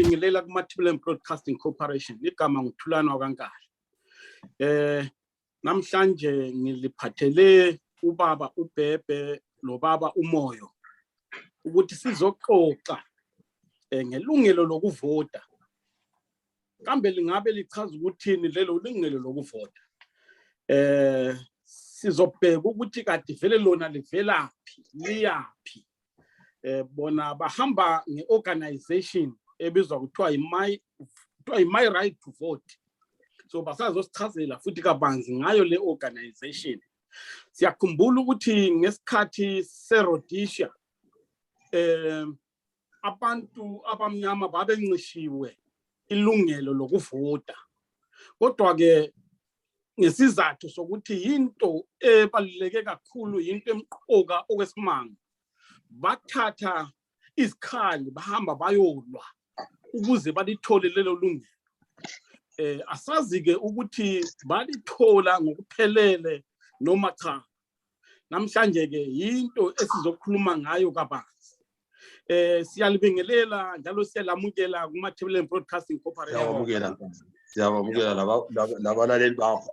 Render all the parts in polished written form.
ngibingelela kuma-TV Broadcasting Corporation igama nguThulani wakaNkali. Namhlanje ngiliphathele ubaba uBhebhe lobaba uMoyo ukuthi sizoxoxa ngelungelo lokuvota. Kambe lingabe lichaza ukuthini lelo lungelo lokuvota? Sizobheka ukuthi kade vele lona livelaphi, liyaphi. Bona bahamba ngeorganization ebizwa kuthiwa my right to vote. So basazosichazela futhi kabanzi ngayo le organization. Siyakhumbula ukuthi ngesikhathi seRhodesia abantu abamnyama babencishiwe ilungelo lokuvota. Kodwa ke ngesizathu sokuthi into ebaluleke kakhulu, into emqoka okwesimanga, bathatha izikhali bahamba bayolwa ukuze balithole lelo lungelo. Asazi ke ukuthi balithola ngokuphelele noma cha. Namhlanje ke into esizokhuluma ngayo kabanzi. Siyalibingelela njalo siyalamukela kuma-TV Broadcasting Corporation. Siyabamukela labalaleli bakho.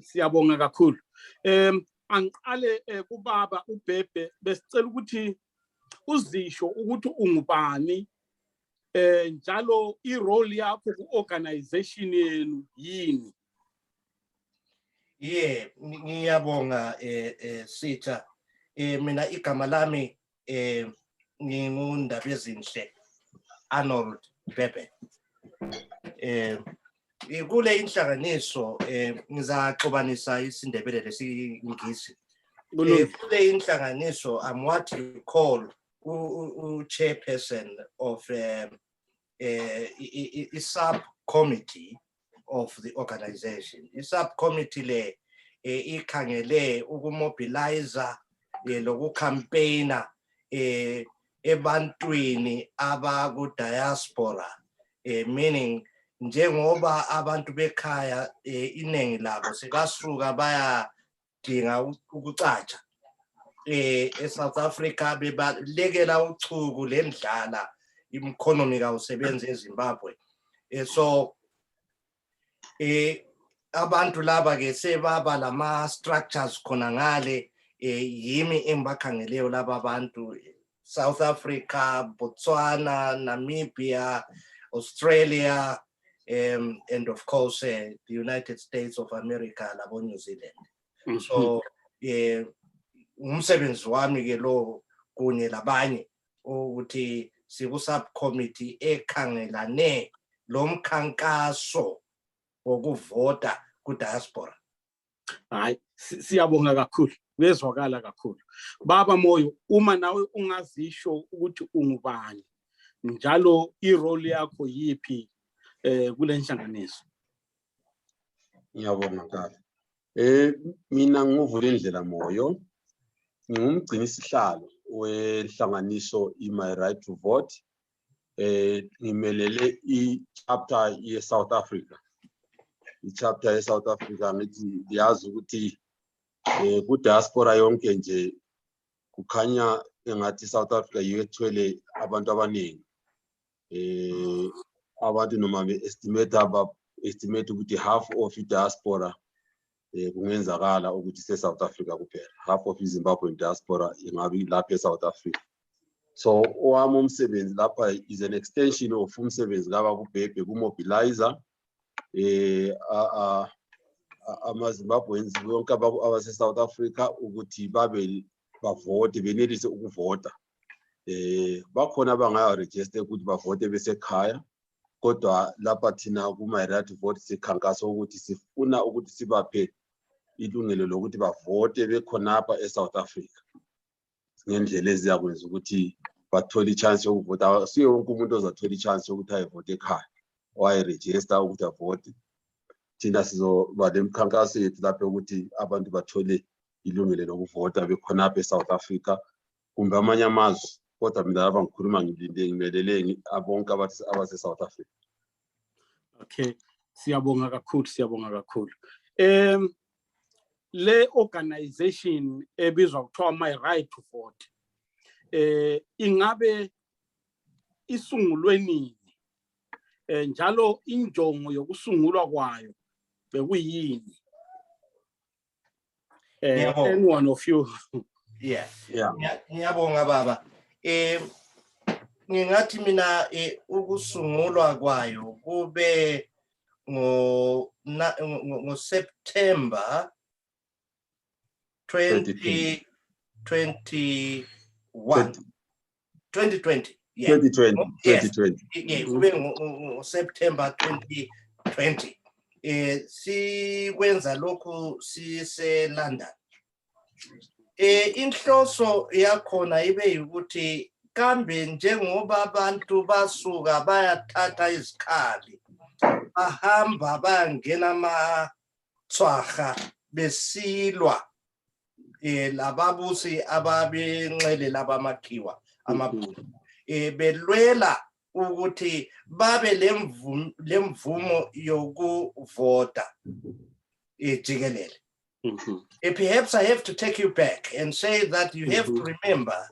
Siyabonga kakhulu. Angiqale kubaba uBhebhe besicela ukuthi uzisho ukuthi ungubani njalo irole yakho ku-organization yenu yini? Ngiyabonga Sitha. Mina igama lami nginguNdabezinhle Arnold Bhebhe. Kule inhlanganiso ngizaxobanisa isiNdebele lesingisi. Kule inhlanganiso I'm what you call chairperson of a subcommittee of the organization. The subcommittee le ikhangele ukumobilize lokucampaigna ebantwini abaku diaspora, meaning njengoba abantu bekhaya inengi labo sikasuka bayadinga ukucatsha eSouth Africa bebalekela uchuku lendlala economy kawusebenza eZimbabwe. So abantu laba ke sebaba lama structures khona ngale yimi engibakhangeleyo laba abantu South Africa, Botswana, Namibia, Australia, and of course the United States of America labo New Zealand. So umsebenzi wami ke lo kunye labanye ukuthi siku subcommittee ekhangelane lo mkhankaso wokuvota ku diaspora. Hayi, siyabonga kakhulu, kuyezwakala kakhulu. Baba Moyo, uma nawe ungazisho ukuthi ungubani njalo irole yakho yipi kule nhlanganiso? Ngiyabonga kahle. Mina nguvulindlela Moyo. Ngumgcini isihlalo wenhlanganiso My Right to Vote. Ngimelele i-chapter ye-South Africa. I-chapter ye-South Africa ngithi ndiyazi ukuthi ku-diaspora yonke nje kukhanya engathi South Africa yiyo ethwele abantu abaningi. Abantu noma be-estimate ukuthi half of i-diaspora kungenzakala ukuthi se-South Africa kuphela. Half of i-Zimbabwean diaspora ingabe lapha e-South Africa. So owami umsebenzi lapha is an extension of umsebenzi kaba kuBhebhe kumobilizer ama-Zimbabweans bonke abase-South Africa ukuthi babe bavote, benelise ukuvota. Bakhona abangaya-register ukuthi bavote besekhaya, kodwa lapha thina ku-My Right to Vote sikhankasa ukuthi sifuna ukuthi sibaphe ilungelo lokuthi bavote bekhonapha eSouth Africa. Ngendlela eziyakwenza ukuthi bathole i-chance yokuvota. Siyo wonke umuntu ozathola i-chance yokuthi ayivote ekhaya wayi-register ukuthi avote. Thina sizoba lemikhankaso yethu lapho ukuthi abantu bathole ilungelo lokuvota bekhonapha eSouth Africa kumbe amanye amazwe, kodwa mina lapha ngikhuluma ngimelele bonke abase-South Africa. Okay, siyabonga kakhulu, siyabonga kakhulu. Le organization ebizwa kuthiwa My Right to Vote ingabe isungulwe nini njalo injongo yokusungulwa kwayo bekuyini? Anyone of you? Yeah. Ngiyabonga baba. Ngingathi mina ukusungulwa kwayo kube ngo September 2020. Yeah. 2020. Yeah, kube ngo September 2020. Sikwenza lokhu sise London. Inhloso yakhona ibe ukuthi kambe njengoba abantu basuka bayathatha izikhali bahamba bangena amathwaha besilwa lababusi ababenxele labamakhiwa amabhulu belwela ukuthi babe lemvumo yokuvota jikelele. Perhaps I have to take you back and say that you have to remember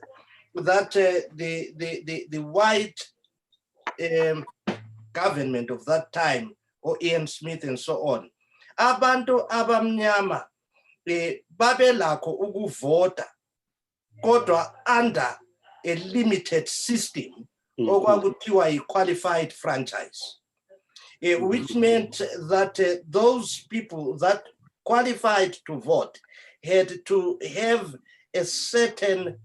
that the white government of that time, or Ian Smith and so on, abantu abamnyama babelakho ukuvota kodwa under a limited system okwakuthiwa yi-qualified franchise, which meant that those people that qualified to vote had to have a certain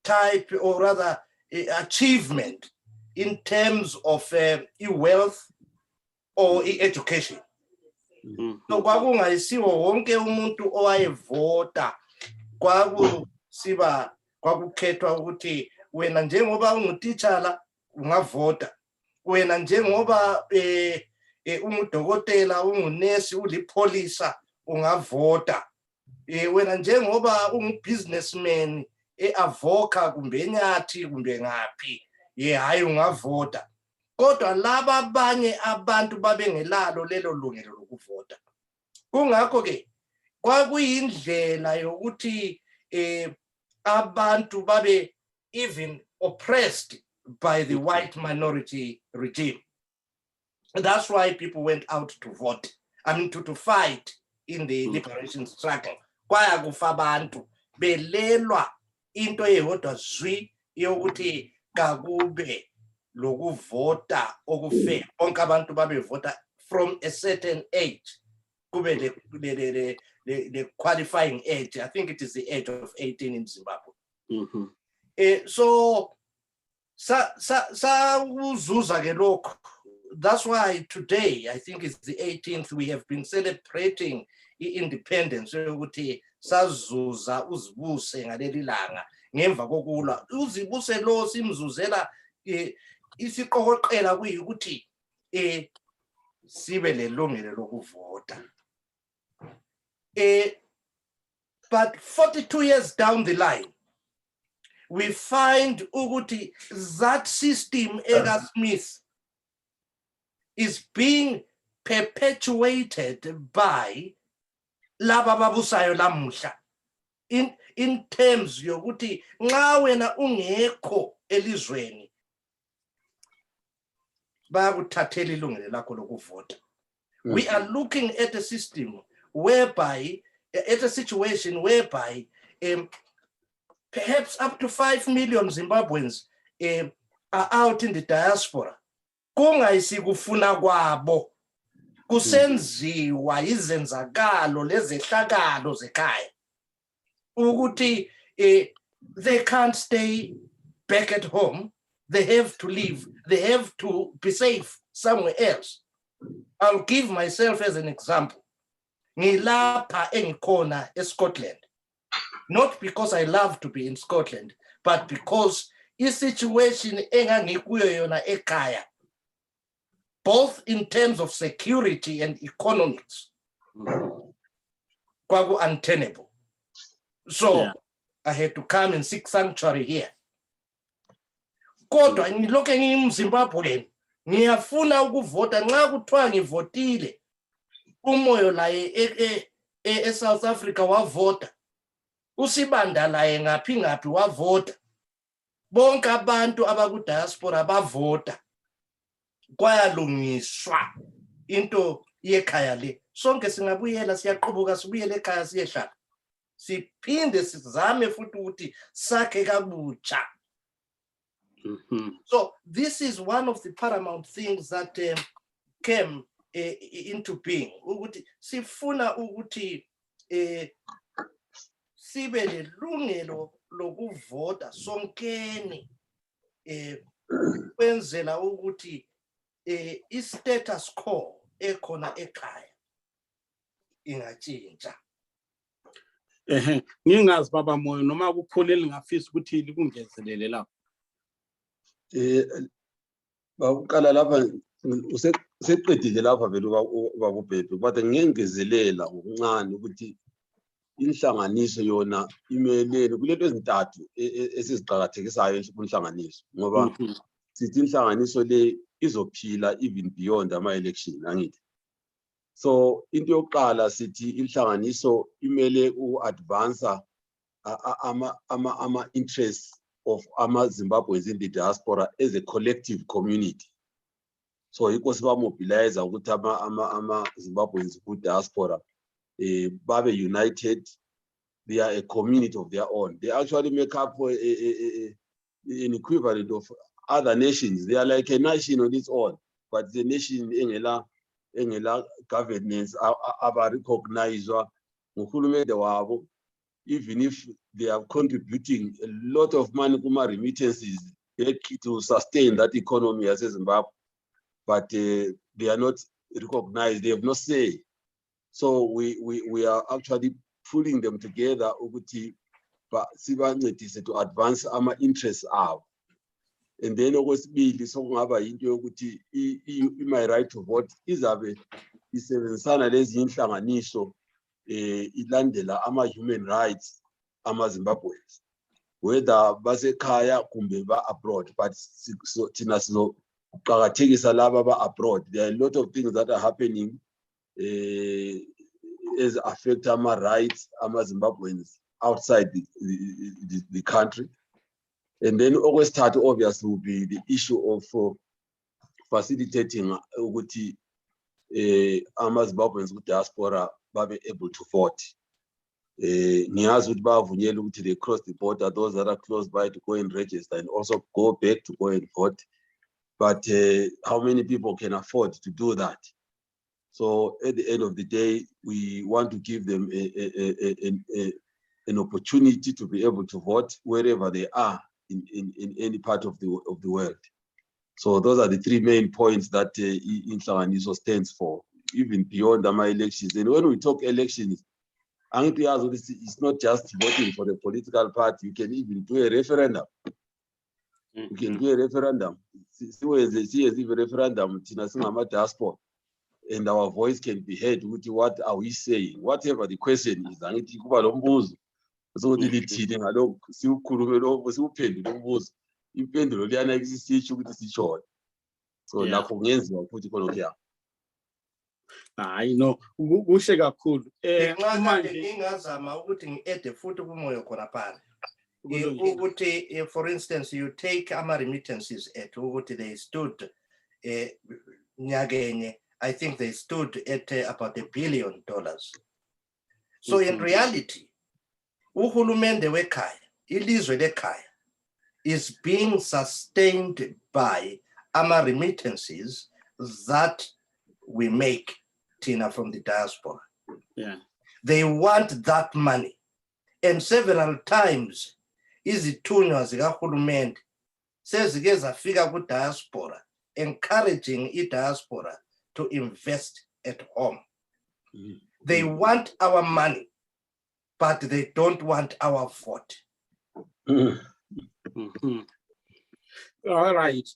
type, or rather achievement in terms of wealth or education. So kwakungayisiwo wonke umuntu owayevota, kwakukhethwa ukuthi wena njengoba ungutitshala ungavota, wena njengoba ungudokotela, ungunesi, ulipholisa ungavota, wena njengoba ungubusinessman avoka kumbe enyathi kumbe ngaphi hayi ungavota. Kodwa laba abanye abantu babengelalo lelo lungelo lokuvota. Kungakho ke kwakuyindlela yokuthi abantu babe even oppressed by the white minority regime. That's why people went out to vote, I mean to fight in the liberation struggle. Kwaya kufa abantu belelwa into eyodwa zwi yokuthi kakube lokuvota okufair, bonke abantu babevota from a certain age, kube the qualifying age. I think it is the age of 18 in Zimbabwe. So uzuza ke lokho. That's why today, I think it's the 18th, we have been celebrating independence ukuthi sazuza uzibuse ngaleli langa ngemva kokulwa. Uzibuse lo simzuzela isiqokoqela kuyikuthi sibe lelungelo lokuvota. But 42 years down the line, we find ukuthi that system Ega Smith is being perpetuated by laba babusayo lamuhla in terms yokuthi nxa wena ungekho elizweni bayakuthathela ilungelo lakho lokuvota. We are looking at a system whereby, at a situation whereby perhaps up to 5 million Zimbabweans are out in the diaspora. Kungayisi kufuna kwabo, kusenziwa izenzakalo lezehlakalo zekhaya ukuthi they can't stay back at home, they have to leave, they have to be safe somewhere else. I'll give myself as an example. Ngilapha engikhona eScotland, not because I love to be in Scotland, but because i-situation engangikuyo yona ekhaya, both in terms of security and economics, kwaku untenable. So I had to come and seek sanctuary here. Kodwa ngiloke ngimZimbabwean, ngiyafuna ukuvota. Nxa kuthiwa ngivotile, umoyo laye eSouth Africa wavota, uSibanda laye ngaphi wavota. bonke abantu abaku diaspora bavota kwayalungiswa into yekhaya le sonke singabuyela siyaqhubuka sibuyele ekhaya siyehlala siphinde sizame futhi ukuthi sakhe kabutsha. So this is one of the paramount things that came into being ukuthi sifuna ukuthi sibe lelungelo lokuvota sonkeni kwenzela ukuthi i-status quo ekhona ekhaya ingatshintsha. Ngingazi baba Moyo noma kukhona elingafisa ukuthi likungezelele lapho. Baqala lapha useqedile lapha vele ubaba uBhebhe but ngiyengezelela ngokuncane ukuthi inhlanganiso yona imelele kulento ezintathu esiziqhakathekisayo kunhlanganiso ngoba sithi inhlanganiso le izophila even beyond ama-election angithi. So into yokuqala sithi inhlanganiso imele u-advancer ama-interests of ama-Zimbabweans in the diaspora as a collective community. So yikho sibamobilize ukuthi ama-Zimbabweans ku-diaspora babe united. They are a community of their own. They actually make up an equivalent of other nations. They are like a nation on its own, but the nation engela governance aba recognized nguhulumende wabo, even if they are contributing a lot of money kuma remittances to sustain that economy as Zimbabwe, but they are not recognized. They have no say. So we are actually pulling them together ukuthi sibancedise to advance ama interests abo. And then okwesibili sokungaba into yokuthi my right to vote izabe isebenzisana lezi inhlanganiso ilandela ama human rights ama Zimbabweans, whether basekhaya kumbe ba abroad, but thina sizoqhakathekisa laba ba abroad. There are a lot of things that are happening as affect ama rights ama Zimbabweans outside the country. And then okwesithathu obviously will be the issue of facilitating ukuthi ama Zimbabweans ku diaspora babe able to vote. Ngiyazi ukuthi bavunyelwe ukuthi they cross the border, those that are close by, to go and register and also go back to go and vote. But how many people can afford to do that? So at the end of the day, we want to give them an opportunity to be able to vote wherever they are in any part of the world. So those are the three main points that Ingxoxo stands for, even beyond the elections. And when we talk elections, it's not just voting for the political party. You can even do a referendum. You can do a referendum. See as if a referendum diaspora, and our voice can be heard. What are we saying? Whatever the question is, so impendulo liyana isisho ukuthi sishona. So nakho kungenziwa futhi khona kuya. Hayi no kuhle kakhulu. Manje ngingazama ukuthi ngiede futhi kumoyo khona phala. Ukuthi for instance you take ama remittances at ukuthi they stood nyakenye, I think they stood at about $1 billion. So in reality uhulumende wekhaya, ilizwe lekhaya, is being sustained by ama remittances that we make, Tina, from the diaspora. Yeah. They want that money. And several times, izithunywa zikahulumende sezike zafika ku diaspora, encouraging i-diaspora to invest at home. They want our money, but they don't want our vote. All right.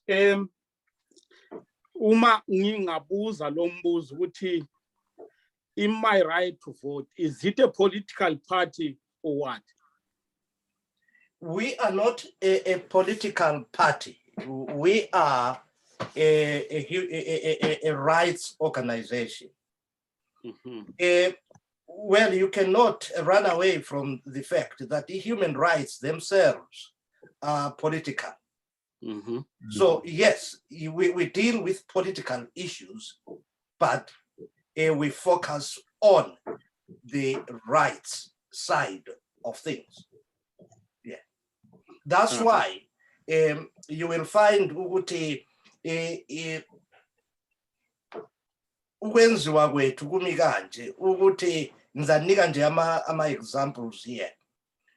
Uma ngingabuza lo mbuzo ukuthi in my right to vote, is it a political party or what? We are not a political party. We are a rights organization. Well, you cannot run away from the fact that the human rights themselves political. Mm-hmm. So yes, we deal with political issues, but we focus on the rights side of things. Yeah, that's why you will find ukuthi ukwenziwa kwethu kumi kanje ukuthi ngizanika nje ama examples here.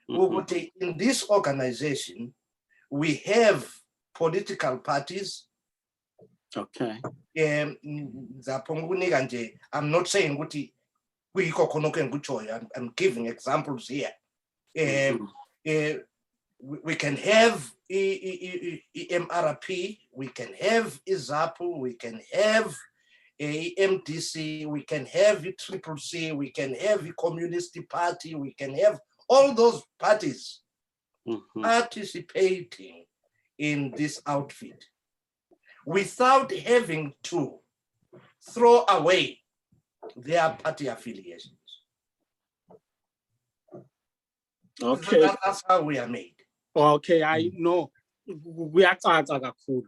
Ukuthi in this organization we have political parties. Okay. I'm not saying ukuthi kuyikho khona okuyengutshoyo. I'm giving examples here. We can have MRP, we can have ZANU, we can have MDC, we can have CCC, we can have the Communist Party, we can have all those parties participating in this outfit without having to throw away their party affiliations. Okay. That's how we are made. Okay, I know. Kuyacaca kakhulu.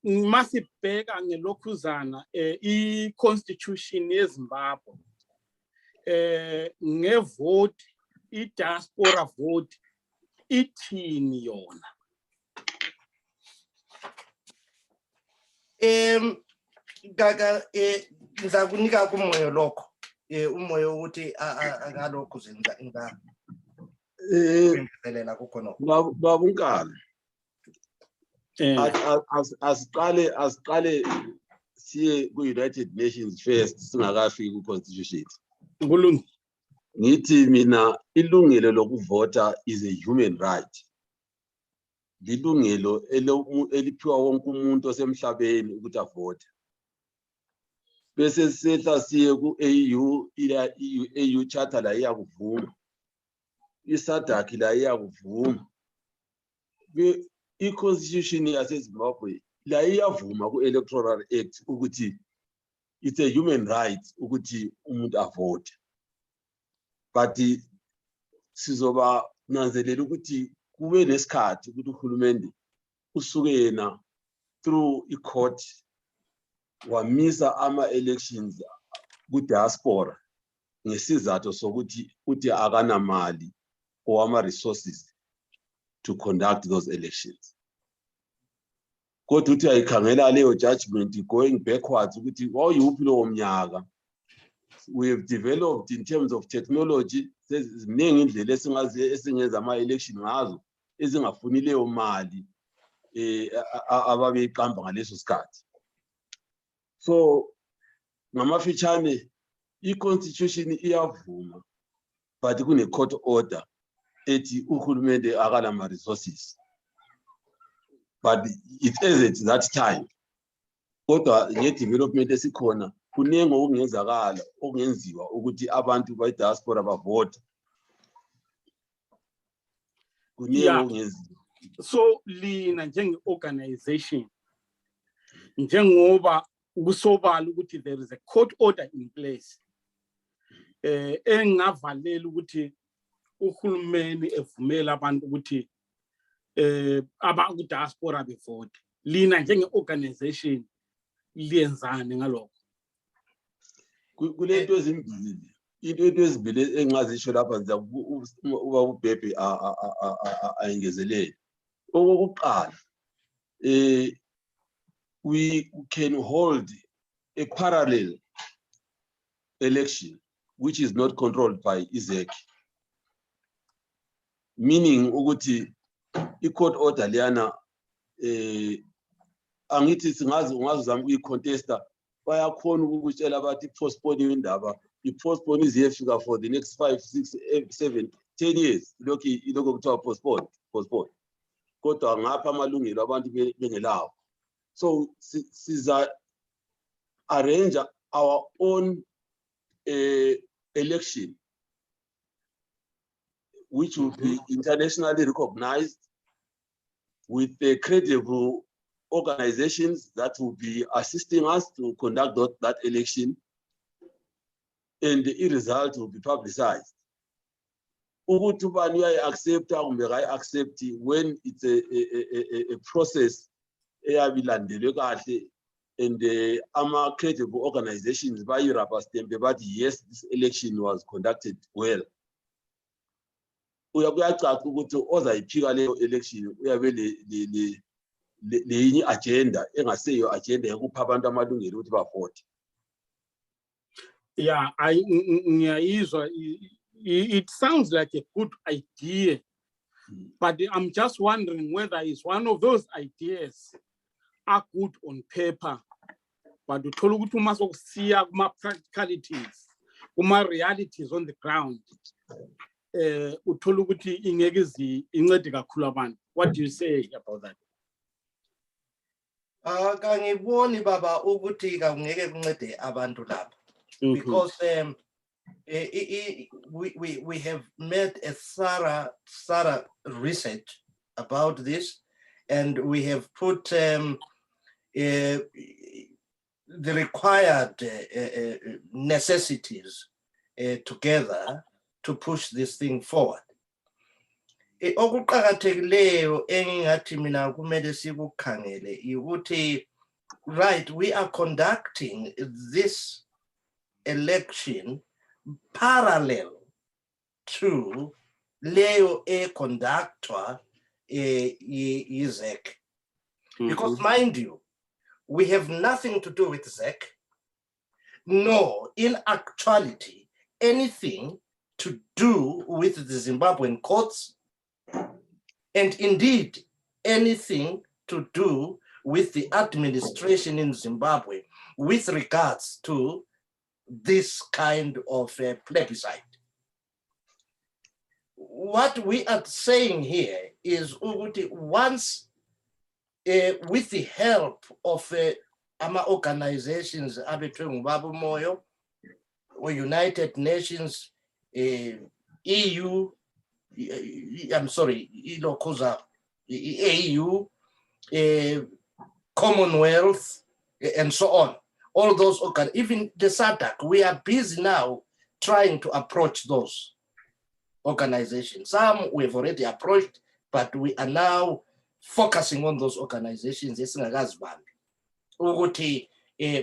Masibheka ngelokhuzana i-constitution yeZimbabwe ngevote i-diaspora vote ithini yona? Ngizakunika umoya lokho umoya ukuthi ngalokho zenza ngenzelela kukho nokho babunkana asiqale siye ku-United Nations first singakafiki ku-constitution. Kulungile. Ngithi mina ilungelo lokuvota is a human right. Lilungelo eliphiwa wonke umuntu osemhlabeni ukuthi avote. Bese sehla siye ku-AU, AU charter la iyakuvuma. I-SADC la iyakuvuma. I-constitution yaseZimbabwe la iyavuma ku-Electoral Act ukuthi it's a human right ukuthi umuntu avote. But sizoba nanzelela ukuthi kube nesikhathi ukuthi uhulumende usuke yena through i-court wamisa ama-elections ku-diaspora ngesizathu sokuthi uthi akanamali or ama-resources to conduct those elections. Kodwa uthi ayikhangela leyo judgment going backwards ukuthi wawuyuphi lowo mnyaka. We have developed in terms of technology. Ziningi indlela esingenza ama-election ngazo ezingafuni leyo mali ababeyiqamba ngaleso sikhathi. So ngamafitshane i-constitution iyavuma but kune-court order ethi uhulumende akalama resources. But it is at that time. Kodwa nge-development esikhona kuningi okungenzakala okungenziwa ukuthi abantu ba-diaspora bavote. Kuningi okungenziwa. So lina njenge-organization njengoba kusobala ukuthi there is a court order in place engavalela ukuthi uhulumeni evumela abantu ukuthi abaku-diaspora bevote. Lina njenge-organization liyenzani ngalokho? Kulento ezimbili. Into ezibili engazisho lapha ngiza uba ubhebhe ayingezelele. Okokuqala we can hold a parallel election which is not controlled by IZEC, meaning ukuthi i-court order liyana angithi ungazama ukuyi-contesta bayakhona ukutshela abathi postpone indaba. I-postpone iziyefika for the next 5, 6, 7, 10 years. Ilokho kuthiwa postpone. Kodwa ngapha amalungelo abantu bengelawo. So siza arrange our own election which will be internationally recognized with the credible organizations that will be assisting us to conduct that election, and the result will be publicized. ukuthi ubani uyayi-accepta kumbe kayi-accepti when it's a process eyabilandelwe kahle and ama-credible organizations bayi-rubber stampe bathi yes, this election was conducted well. Kuyacaca ukuthi ozayiphika leyo election uyabe leyinye agenda engaseyo agenda yokupha abantu amalungelo ukuthi bavote. Yeah, it sounds like a good idea, but I'm just wondering whether it's one of those ideas are good on paper, but uthola ukuthi uma sokusiya kuma practicalities, kuma realities on the ground, uthola ukuthi ingeke incede kakhulu abantu. What do you say about that? Kangiboni baba ukuthi kangeke kuncede abantu lapha, because we have made a thorough research about this, and we have put the required necessities together to push this thing forward. Okuqhakathekileyo engingathi mina kumele sikukhangele ukuthi, right, we are conducting this election parallel to leyo conductor ZEC. Because mind you, we have nothing to do with ZEC, nor in actuality anything to do with the Zimbabwean courts, and indeed anything to do with the administration in Zimbabwe with regards to this kind of plebiscite. What we are saying here is once with the help of ama organizations abethwe ngubaba umoyo or United Nations, EU, I'm sorry, AU, Commonwealth, and so on. All those, even the SADC, we are busy now trying to approach those organizations. Some we've already approached, but we are now focusing on those organizations. Ukuthi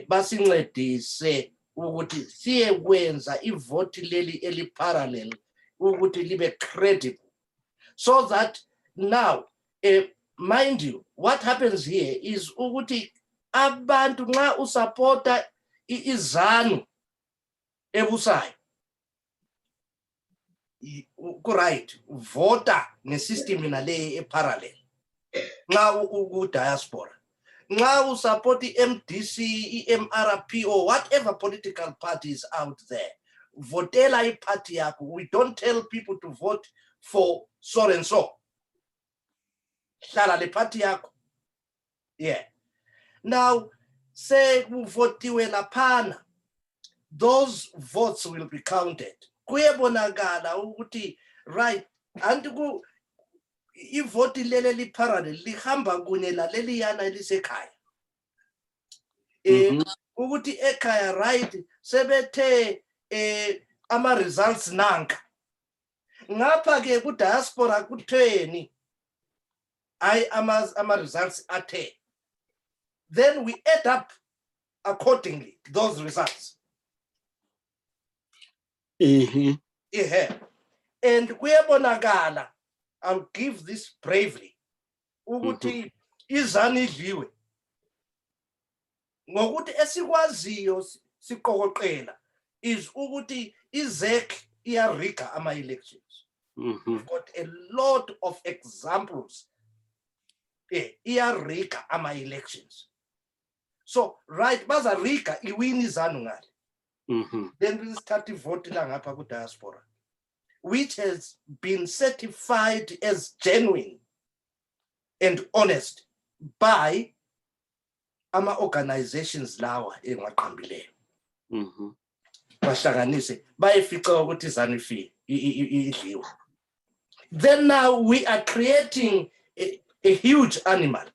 basincedise ukuthi siyekwenza ivoti leli eli-parallel ukuthi libe credible, so that now, mind you, what happens here is ukuthi abantu nxa usupporta ZANU ebusayo, right, vota ngesystem inale eparallel. Nxa diaspora, nxa usupport MDC, MRP, or whatever political parties out there, votela iparty yakho. We don't tell people to vote for so and so. Hlala le party yakho. Yeah. Now, say uvotiwe laphana, those votes will be counted. Kuyebonakala ukuthi, right, anti ivoti lele li-parallel lihamba kunye laleliyana elisekhaya. Ukuthi ekhaya, right, sebethe ama-results nanka. Ngapha ke ku-diaspora kutheni ama-results athe. Then we add up accordingly those results. And kuyabonakala, I'll give this bravely, ukuthi iZANU idliwe. Ngokuthi esikwaziyo siqokoqela is ukuthi iZEC iyarika ama-elections. We've got a lot of examples. Iyarika ama-elections. So, right, bazarika iwini iZANU ngale. Then we start to vote ngapha ku-diaspora, which has been certified as genuine and honest by ama organizations lawa engiwaqambileyo. Bahlanganise bayifica ukuthi iZANU idliwe. Then now we are creating a huge animal.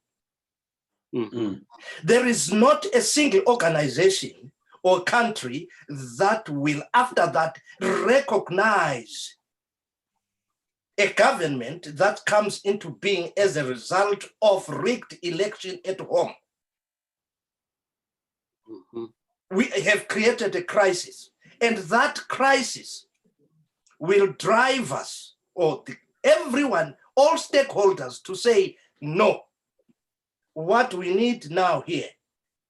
There is not a single organization or country that will, after that, recognize a government that comes into being as a result of rigged election at home. We have created a crisis, and that crisis will drive us, or everyone, all stakeholders, to say, no, what we need now here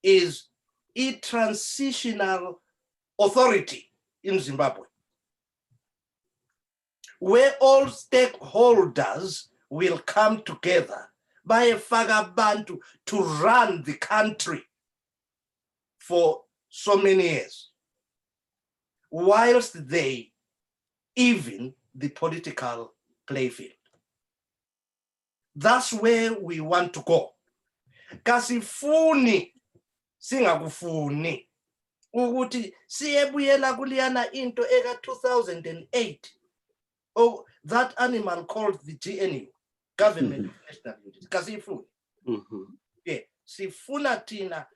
is a transitional authority in Zimbabwe, where all stakeholders will come together by a fagabantu to run the country for so many years, whilst they even the political playfield. That's where we want to go. Kasifuni singakufuni ukuthi siyebuyela kuliyana into eka 2008. Oh, that animal called the GNU, Government of National Unity. Kasifuni. Yeah, sifuna tina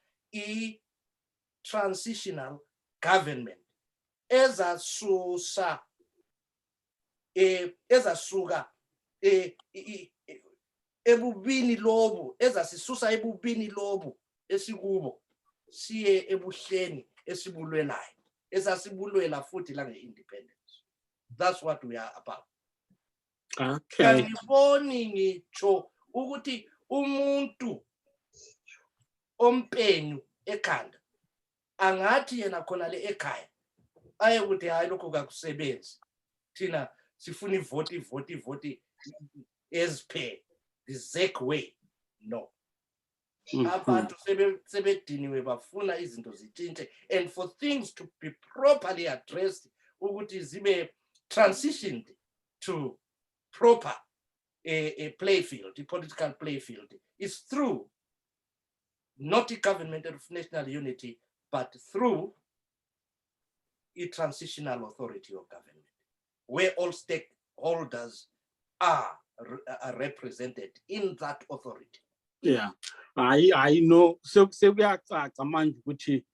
transitional government ezasuka ebubini lobu, ezasisusa ebubini lobu esikubo siye ebuhleni esibulwelayo, esasibulwela futhi la nge-independence. That's what we are about. Okay. Kaniboni ngitsho ukuthi umuntu ompenyu ekhanda angathi yena khona le ekhaya aye ukuthi hayi lokho kakusebenzi, thina sifuna ivoti as per the ZEC way. No. Abantu sebediniwe bafuna izinto zitshintshe, and for things to be properly addressed ukuthi zibe transitioned to proper a playfield, a political playfield, is through not a government of national unity, but through a transitional authority of government, where all stakeholders are represented in that authority. Yeah, I know. So kuyacaca manje ukuthi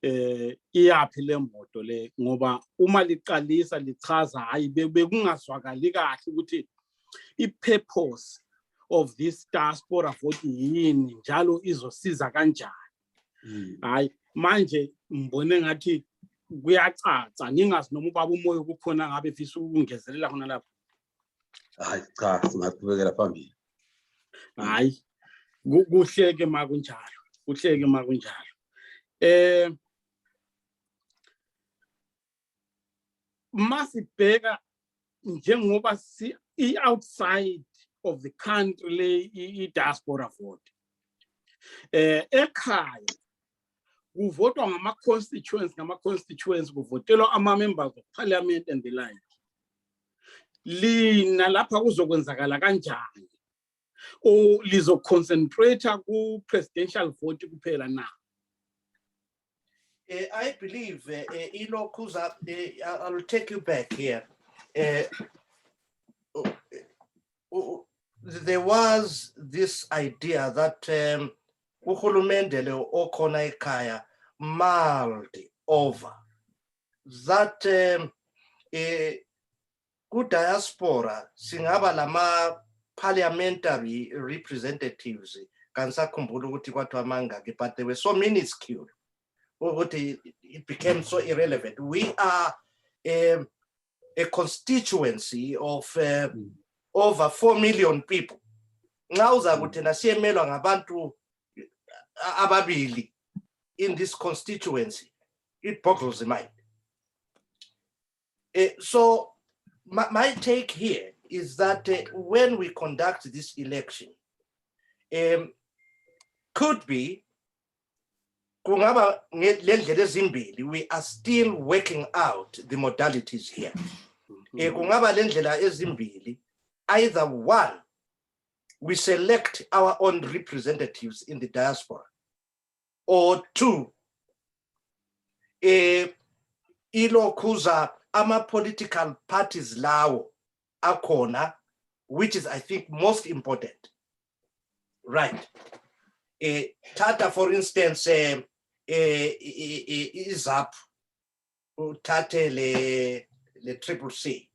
iyaphi le moto le, ngoba uma liqalisa lichaza hayi bekungazwakali kahle ukuthi i-purpose of this diaspora vote yini njalo izosiza kanjani. Hayi manje mbone ngathi kuyacaca, ngingazi noma ubaba umoya kukhona ngabe fisa ukungezelela khona lapho. Hayi cha, singaqhubekela phambili. Hayi kuhleke makunjalo, kuhleke makunjalo. Masibheka njengoba outside of the country le i-diaspora vote, ekhaya kuvotwa ngama-constituents kuvotelwa ama-members of parliament and the like. Lina lapha kuzokwenzakala kanjani? O lizoconcentrate ku-presidential vote kuphela na? I believe I'll take you back here. There was this idea that uhulumende le okhona ekhaya mulled over that ku-diaspora singaba lama parliamentary representatives kanisakhumbula ukuthi kwathiwa mangaki, but they were so minuscule ukuthi it became so irrelevant. We are a constituency of over 4 million people. Nxa uza kuthi nasiyemelwa ngabantu ababili in this constituency, it boggles the mind. So my take here is that when we conduct this election, could be kungaba ngendlela ezimbili, we are still working out the modalities here. Kungaba lendlela ezimbili, either one, we select our own representatives in the diaspora, or two, ilokhuza ama political parties lawo akhona, which is I think most important, right? Tata, for instance, is up, Tate le Triple C.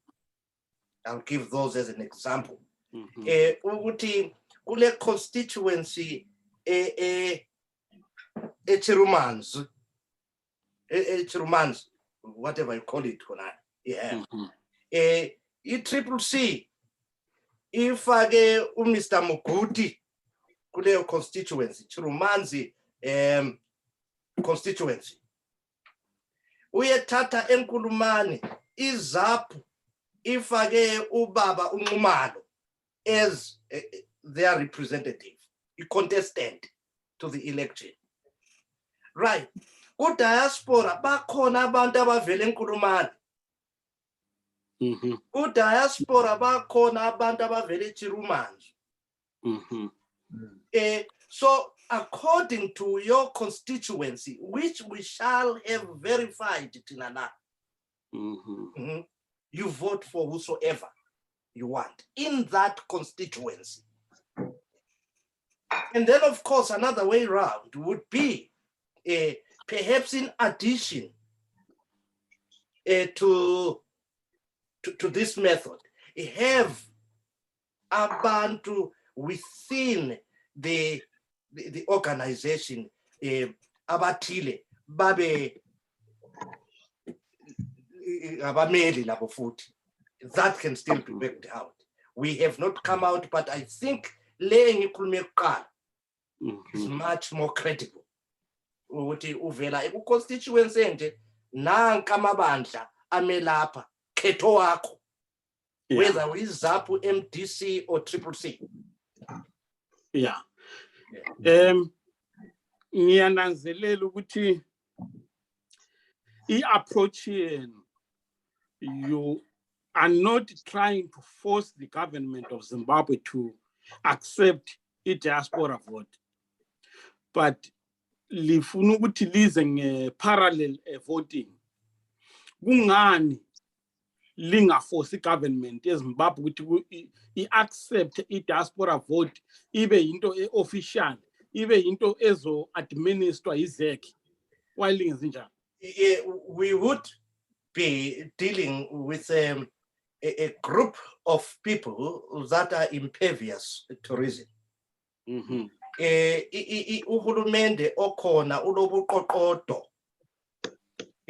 I'll give those as an example. Ukuthi kule constituency Chirumans, whatever you call it, yeah. Triple C, if Mr. Muguti, kule constituency, Chirumanzi constituency. Uyethatha enkulumani izaphu ifake ubaba uNxumalo as their representative, a contestant to the election. Right. Ku diaspora bakhona abantu abavela enkulumani. Ku diaspora bakhona abantu abavela eChirumanzi. So according to your constituency, which we shall have verified, Tinana, you vote for whosoever you want in that constituency. And then, of course, another way around would be perhaps in addition to this method, have abantu within the organization abathile babe abameli labo futhi. That can still be worked out. We have not come out, but I think laying is much more credible. Ukuthi uvela constituency nje nanka amabandla amelapha khetho wakho, whether uyiZAPU, MDC or Triple C. Yeah. Ngiyananzelela ukuthi i-approach you are not trying to force the government of Zimbabwe to accept a diaspora vote, but lifuna ukuthi lize nge-parallel voting. Kungani lingaforce i-government eZimbabwe ukuthi i-accept i-diaspora vote ibe into official, ibe into ezo-administrwa yiZEC, while lingenzinjani? We would be dealing with a group of people that are impervious to tourism. Uhulumende okhona ulobuqoqodo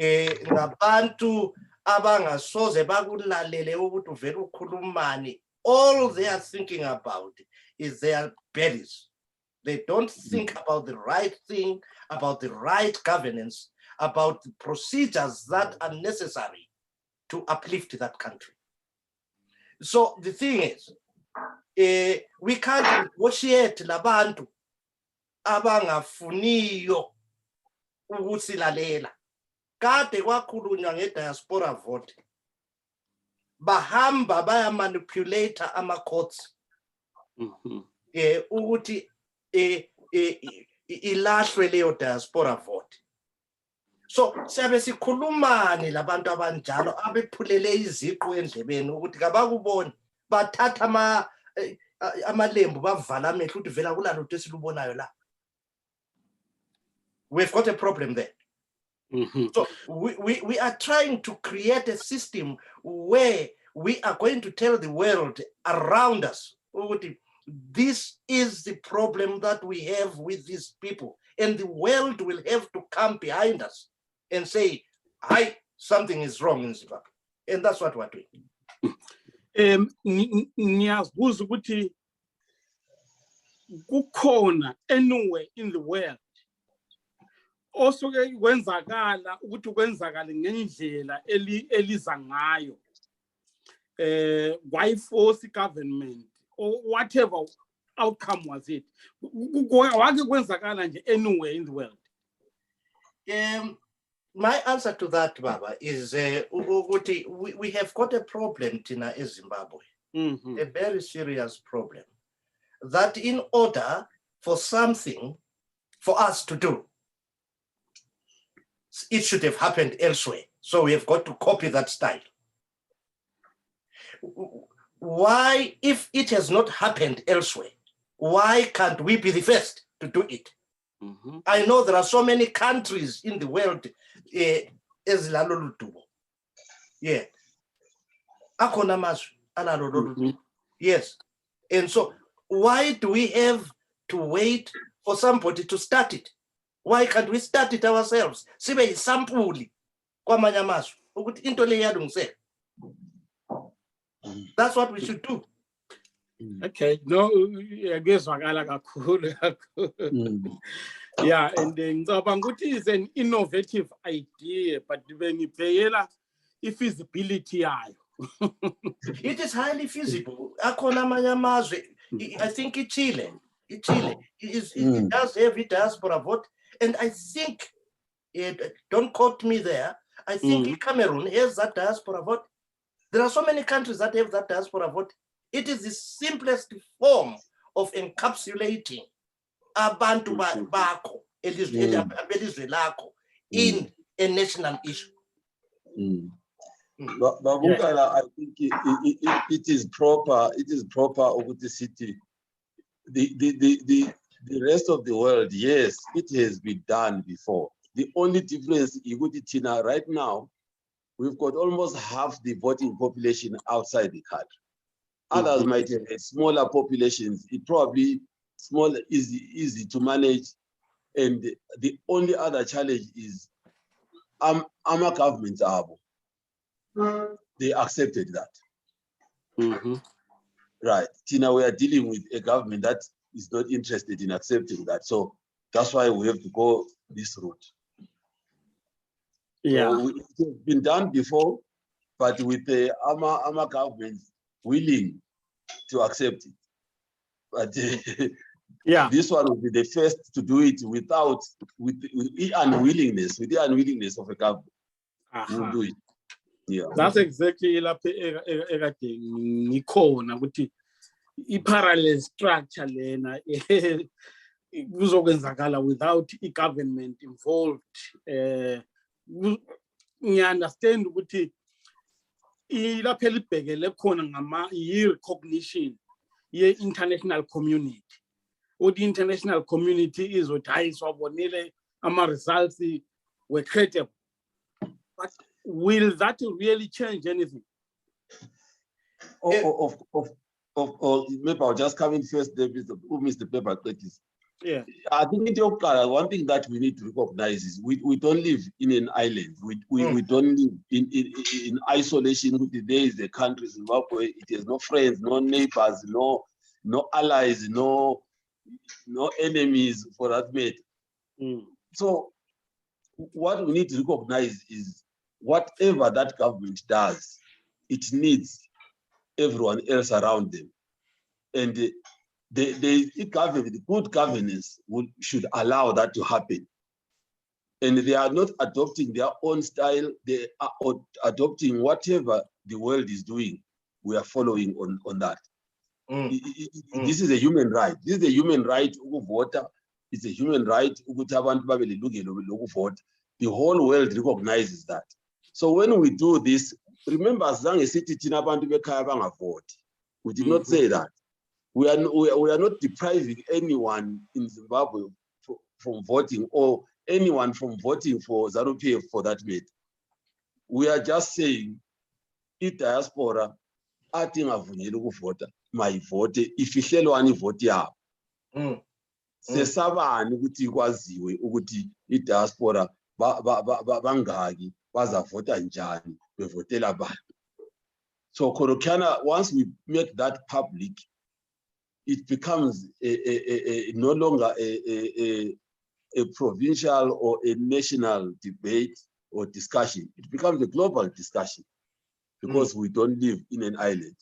ngabantu abangasoze bakulalele ukuthi uvela ukhulumani. All they are thinking about is their bellies. They don't think about the right thing, about the right governance, about the procedures that are necessary to uplift that country. So the thing is, we can't negotiate labantu abangafuniyo ukusilalela. Kade kwakhulunywa nge-diaspora vote, bahamba baya manipulate ama-courts ukuthi ilahlwe leyo diaspora vote. So siyabe sikhulumani labantu abanjalo abephulele iziqu endlebeni ukuthi kabakuboni, bathatha amalembu bavala amehlo ukuthi vela kulalutho esilubonayo la. We've got a problem there. So we are trying to create a system where we are going to tell the world around us, this is the problem that we have with these people, and the world will have to come behind us and say, "Hi, something is wrong in Zimbabwe," and that's what we're doing. Ngiyazibuza ukuthi kukhona anywhere in the world osoke kwenzakala ukuthi kwenzakale ngendlela eliza ngayo, why force government or whatever outcome was it, wake kwenzakala nje anywhere in the world? My answer to that, Baba, is we have got a problem Tina in Zimbabwe, a very serious problem, that in order for something for us to do, it should have happened elsewhere. So we have got to copy that style. Why, if it has not happened elsewhere, why can't we be the first to do it? I know there are so many countries in the world, yeah. Akhona mazwe Yes. And so why do we have to wait for somebody to start it? Why can't we start it ourselves? Sibe yisampuli kwamanye amazwe ukuthi into le iyalungiseka. That's what we should do. Okay, no, ngezwakala kakhulu. Yeah, and ngicabanga ukuthi is an innovative idea, but bengibhekela ifeasibility yayo. It is highly feasible. Akhona amanye amazwe, I think Chile, it does have a diaspora vote, and I think, don't quote me there, I think Cameroon has that diaspora vote. There are so many countries that have that diaspora vote. It is the simplest form of encapsulating abantu bakho elizwe lakho in a national issue. Babukala, I think it is proper. It is proper of the city. The rest of the world, yes, it has been done before. The only difference is right now, we've got almost half the voting population outside the country. Others might have smaller populations. It probably small, easy to manage. And the only other challenge is our governments they accepted that. Right. Tina, we are dealing with a government that is not interested in accepting that. So that's why we have to go this route. Yeah. So it has been done before, but with the AMA government willing to accept it. But yeah, this one will be the first to do it with the unwillingness of a government. We'll do it. Yeah. That's exactly lapho ekade ngikhona ukuthi i-parallel structure lena kuzokwenzakala without i-government involved. Ngiya-understand ukuthi lapho elibhekele khona yi-recognition ye-international community. The international community is what I swabonile ama-results were credible. But will that really change anything? Maybe I'll just come in first, who missed the paper. Yeah. I think one thing that we need to recognize is we don't live in an island. We don't live in isolation. There is the country Zimbabwe. It has no friends, no neighbors, no allies, no enemies for that matter. So what we need to recognize is whatever that government does, it needs everyone else around them. And the good governance should allow that to happen. And they are not adopting their own style, they are adopting whatever the world is doing. We are following on that. This is a human right. This is a human right to vote. It's a human right to vote. The whole world recognizes that. So when we do this, remember, we did not say that. We are not depriving anyone in Zimbabwe from voting, or anyone from voting for ZANU-PF for that matter. We are just saying, I diaspora, I think my vote, if you shall one vote yabo. Sesabani ukuthi kwaziwe ukuthi I diaspora bangaki bazavota njani bevotela abantu. So Korokana, once we make that public, it becomes no longer a provincial or a national debate or discussion. It becomes a global discussion because we don't live in an island.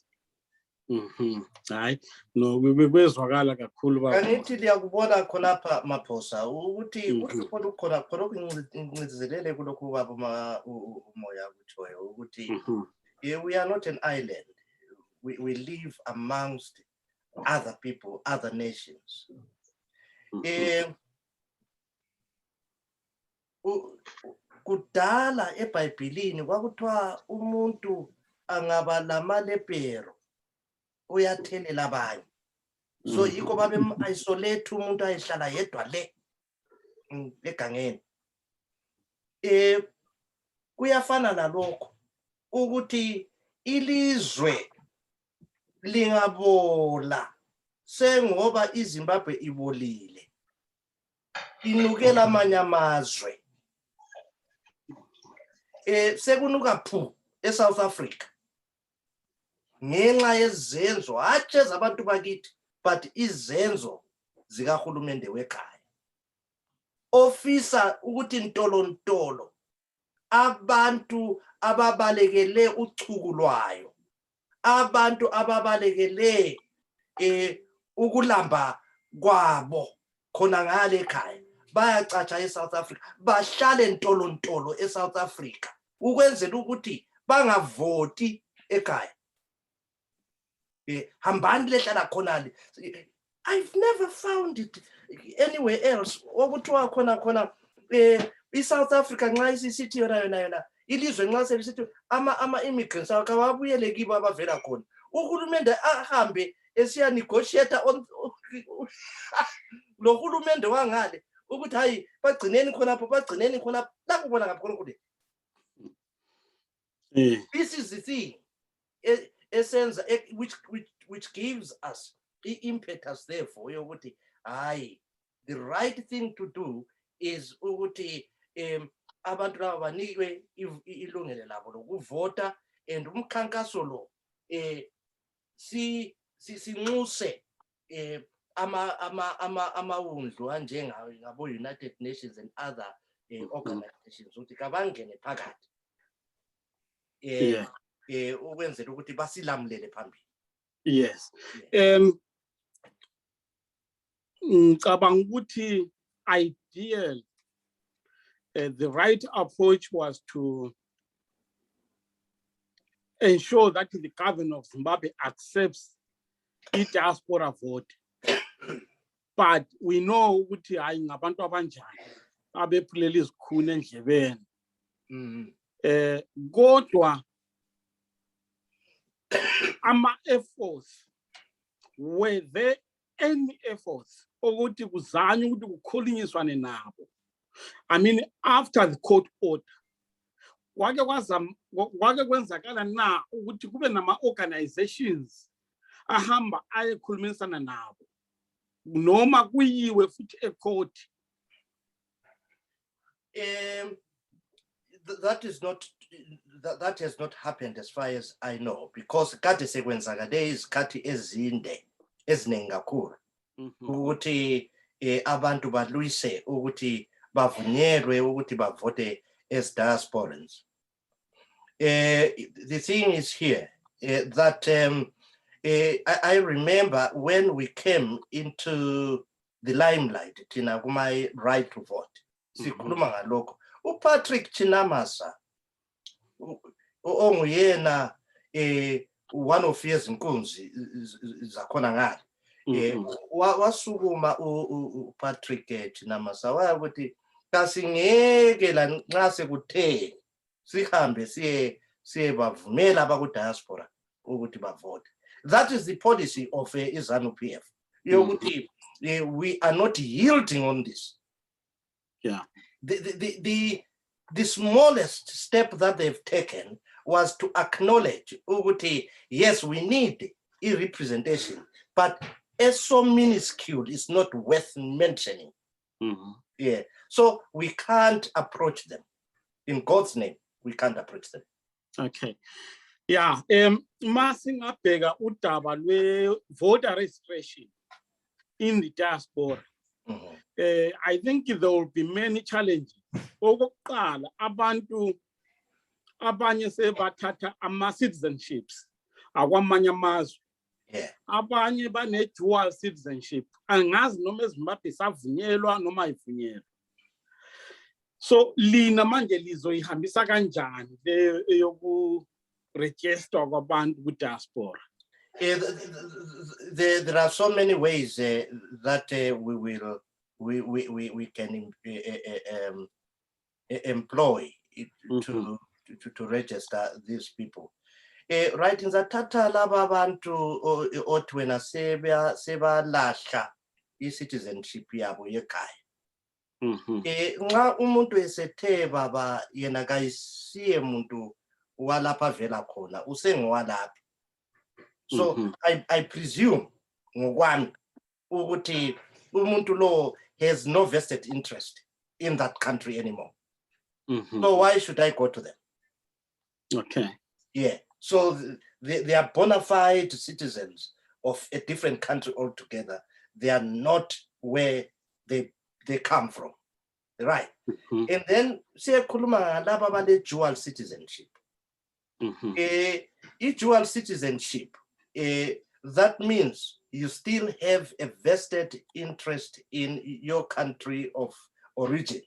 Hayi no bezwakala kakhulu baba. Angithi liyakubona khonapha Maphosa ukuthi ukhona khona ukungcizelele kulokhu baba umoya kuthoyo ukuthi we are not an island. We live amongst other people, other nations. Kudala eBhayibhelini kwakuthiwa umuntu angaba lamalepero uyathelela abanye. So yiko babe isolate umuntu ayihlala yedwa le egangeni. Kuyafana nalokho ukuthi ilizwe lingabola sengoba iZimbabwe ibolile inukela amanye amazwe sekunuka phu eSouth Africa ngenxa yezenzo hathe zabantu bakithi but izenzo zikahulumende wekhaya ofisa ukuthi ntolo abantu ababalekele uchuku lwayo abantu ababalekele ukulamba kwabo khona ngale ekhaya bayacatsha eSouth Africa bahlale ntolo eSouth Africa ukwenzela ukuthi bangavoti ekhaya hambani lehlala khona. I've never found it anywhere else okuthiwa khona iSouth Africa nxa isisithi yona ilizwe nxa selisithi ama immigrants akawabuyele kibo abavela khona uhulumende ahambe esiya negotiate lo hulumende wangale ukuthi hayi bagcineni khonapho la kubona ngaphona ukuthi this is the thing essence which gives us the impetus therefore yokuthi hayi the right thing to do is ukuthi abantu laba banikwe ilungelo labo lokuvota and umkhankaso lo sinxuse amawundlu anjengabo United Nations and other organizations ukuthi kabangene phakathi ukwenzela ukuthi basilamulele phambili. Yes. Ngicabanga ukuthi ideal the right approach was to ensure that the government of Zimbabwe accepts the diaspora vote. But we know ukuthi hayi ngabantu abanjani abephulela izikhuni endlebeni. Kodwa ama-efforts, were there any efforts ukuthi kuzanywe ukuthi kukhulunyiswane nabo? I mean, after the court order, kwake kwenzakala na ukuthi kube nama-organizations ahamba ayekhulumisana nabo noma kuyiwe futhi ecourt? That has not happened as far as I know, because kade sekwenzakale izikhathi ezinde eziningi kakhulu ukuthi abantu balwise ukuthi bavunyelwe ukuthi bavote as diasporans. The thing is here that I remember when we came into the limelight thina kuma right to vote sikhuluma ngalokho uPatrick Chinamasa onguyena one of yezinkunzi zakhona ngale wasukuma uPatrick Chinamasa wakuthi kasingeke la nxa sekuthe sihambe siye bavumela abaku diaspora ukuthi bavote. That is the policy of ZANU PF. Yokuthi we are not yielding on this. Yeah. The smallest step that they've taken was to acknowledge ukuthi yes, we need a representation, but as so minuscule, it's not worth mentioning. Yeah. So we can't approach them. In God's name, we can't approach them. Okay. Yeah. Masingabheka udaba lwe voter registration in the diaspora. I think there will be many challenges. Okokuqala, abantu abanye sebathatha ama-citizenships akwamanye amazwe. Abanye bane dual citizenship. Angazi noma eZimbabwe savunyelwa noma ayivunyelwa. So lina manje lizoyihambisa kanjani le yoku register kwabantu ku diaspora? There are so many ways that we can employ to register these people. Right in zathatha laba abantu othi wena sebalahla i-citizenship yabo yekhaya. Nxa umuntu esethe baba yena kayisiye muntu walapha vela khona usengowalapha So I presume ngokwami ukuthi umuntu lo has no vested interest in that country anymore. So why should I go to them? Okay. Yeah. So they are bona fide citizens of a different country altogether. They are not where they come from. Right. And then siyakhuluma laba bale dual citizenship. Dual citizenship, that means you still have a vested interest in your country of origin.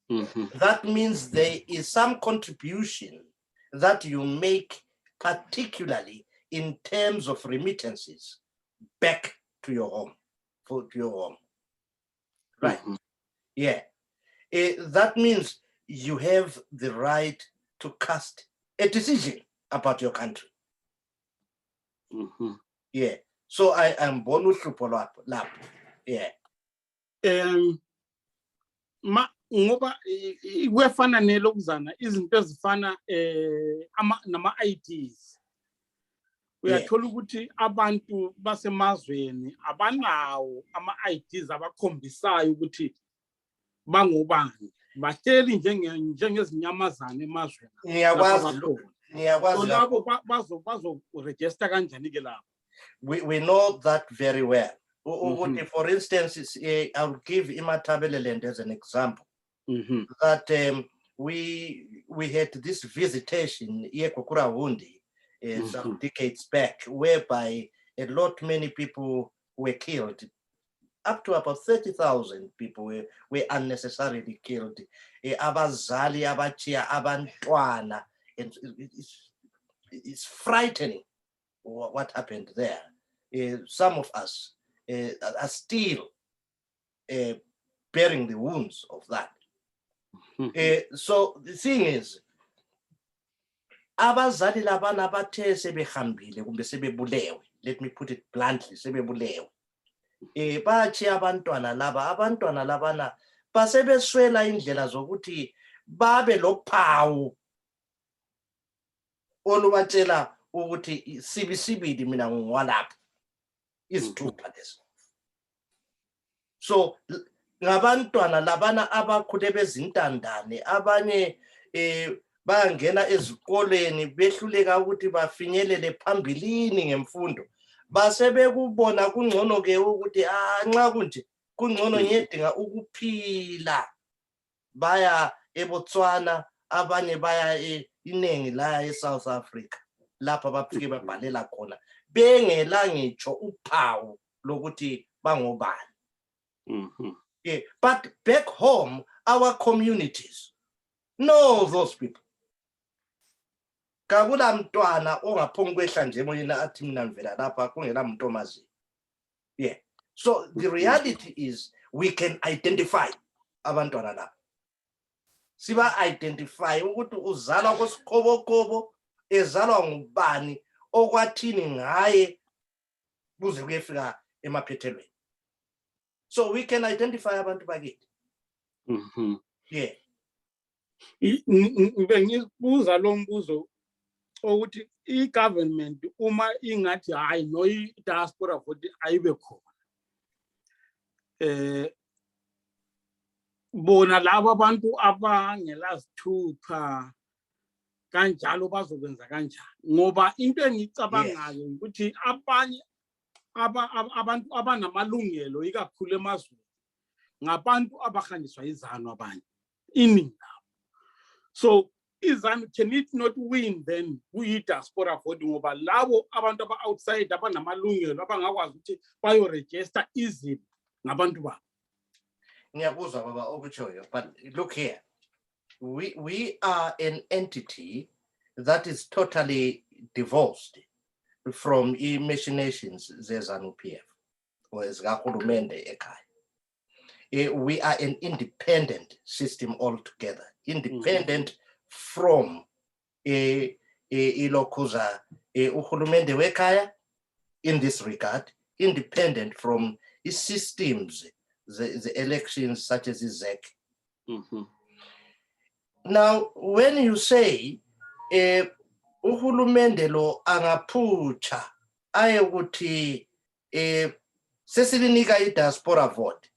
That means there is some contribution that you make, particularly in terms of remittances back to your home, to your home. Right. Yeah. That means you have the right to cast a decision about your country. Yeah. So I am born with lap. Yeah. Ngoba kwefana nelokuzana izinto ezifana nama-IDs. Uyathola ukuthi abantu basemazweni abanawo ama-IDs abakhombisayo ukuthi bangobani. Bahleli njengezinyamazana emazweni. Ngiyakwazi labo bazo-register kanjani ke lapho? We know that very well. For instance, I will give Imatabeleland as an example. That we had this visitation some decades back, whereby many people were killed. Up to about 30,000 people were unnecessarily killed. Abazali, abachia, abantwana. It's frightening what happened there. Some of us are still bearing the wounds of that. So the thing is, abazali labana bathe sebehambile kumbe sebebulewe, let me put it bluntly, sebebulewe. Bathi abantwana labana basebeswela indlela zokuthi babe lophawu olubatshela ukuthi sibisibili mina ngwalapha izithupha lezo. So ngabantwana labana abakhule bezintandane, abanye bangena ezikoleni behluleka ukuthi bafinyelele phambilini ngemfundo, basebekubona kungcono ke ukuthi nxa kunje kungcono ngiyedinga ukuphila, baya eBotswana, abanye baya inengi la eSouth Africa, lapha bafike babhalela khona bengela ngitsho uphawu lokuthi bangobani. Yeah, but back home, our communities know those people. Kakula mntwana ongaphongi kwehla nje emoyeni athi mina ngivela lapha kungela muntu omazi. Yeah. So the reality is we can identify abantwana lapha. Siba identify ukuthi uzalwa kwesikhobokobo, ezalwa ngubani, okwathini ngaye kuze kuyefika emaphethelweni. So we can identify abantu bakithi. Yeah. Ngibuza lo mbuzo ukuthi i-government uma ingathi hayi no i-diaspora vote ayibe khona. Bona labo abantu abangelazithupha kanjalo bazokwenza kanjani? Ngoba into engicabangayo ukuthi abanye abantu abanamalungelo ikakhulu emazweni ngabantu abahanjiswa izanu abanye iningi. So izanu can it not win then kuyi-diaspora vote ngoba labo abantu aba-outside abanamalungelo abangakwazi ukuthi bayo-register easily ngabantu babo. Ngiyakuzwa baba okutshoyo, but look here, we are an entity that is totally divorced from machinations ze-ZANU PF or ezikahulumende ekhaya. We are an independent system altogether, independent from ilokhuza uhulumende wekhaya in this regard, independent from systems, the elections such as the ZEC. Now, when you say uhulumende lo angaphutsha aye ukuthi sesilinika i-diaspora vote.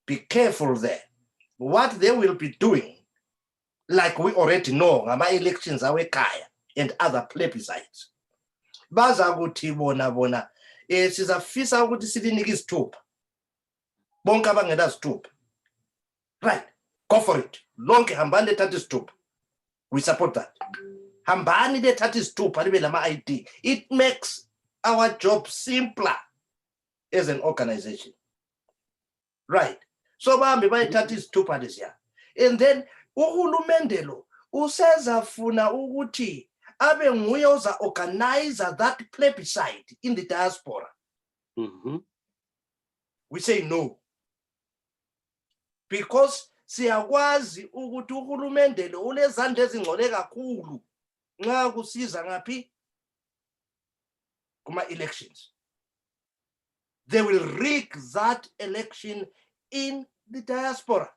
Be careful there. What they will be doing, like we already know, ngama-elections awekhaya and other plebiscites. Baza ukuthi bona sizafisa ukuthi silinike isithupha. Bonke abangela isithupha. Right, go for it. Lonke hambani lethatha isithupha. We support that. Hambani lethatha isithupha libe lama-ID. It makes our job simpler as an organization. Right. So bahambe bayithatha isithupha lesiya. And then uhulumende lo usezafuna ukuthi abe nguye oza organize that plebiscite in the diaspora. We say no. Because siyakwazi ukuthi uhulumende lo unezandla ezingcole kakhulu nxa kusiza ngaphi kuma elections. They will rig that election in the diaspora.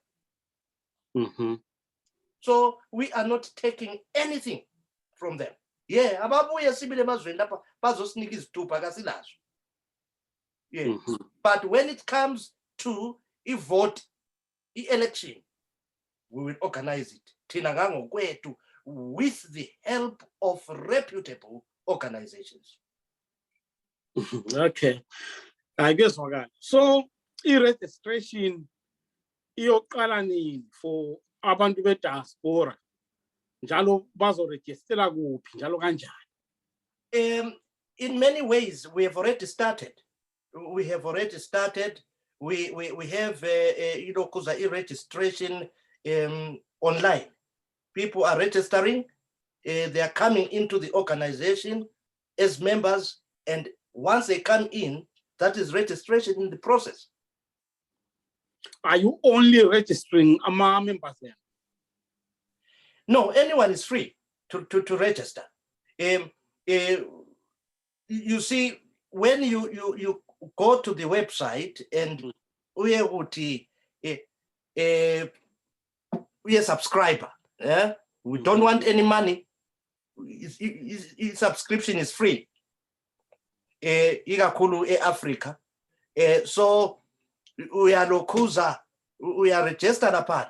So we are not taking anything from them. Yeah, ababuye sibile emazweni lapha bazosinika izithupha kasilazo. Yeah. But when it comes to vote, election, we will organize it. Thina ngangokwetu with the help of reputable organizations. Okay. I guess so i-registration iyoqala nini for abantu be-diaspora njalo bazorejistela kuphi njalo kanjani? In many ways we have already started. We have kuza i-registration online. People are registering, they are coming into the organization as members, and once they come in, that is registration in the process. Are you only registering among members then? No, anyone is free to register. You see, when you go to the website and we are a subscriber. Yeah? We don't want any money. Subscription is free. Ikakhulu Africa. So we are lokuza, we are registered upon.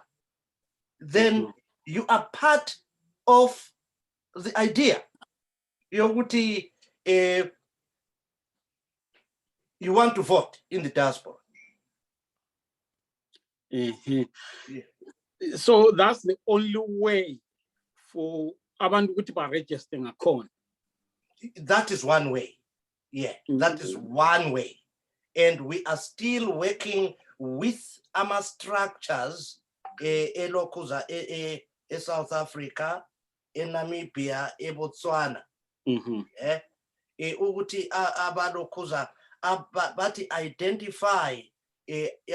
Then you are part of the idea. You want to vote in the diaspora. Yeah. So that's the only way for abantu ukuthi ba register ngakhona. That is one way. Yeah, that is one way. And we are still working with our structures elokuza South Africa, Namibia, Botswana. Ukuthi abalokuza bathi identify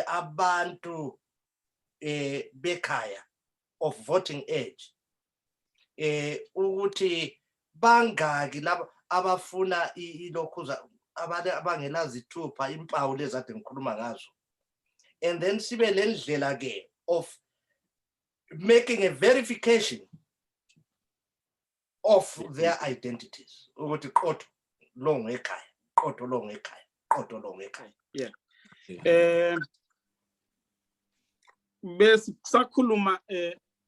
abantu bekhaya of voting age. Ukuthi bangaki laba abafuna ilokuza abangela zithupha impawu lezi ade ngikhuluma ngazo. And then sibe lendlela ke of making a verification of their identities. Ukuthi qotho lo ngekhaya, qotho lo ngekhaya, qotho lo ngekhaya. Yeah. Bese sakhuluma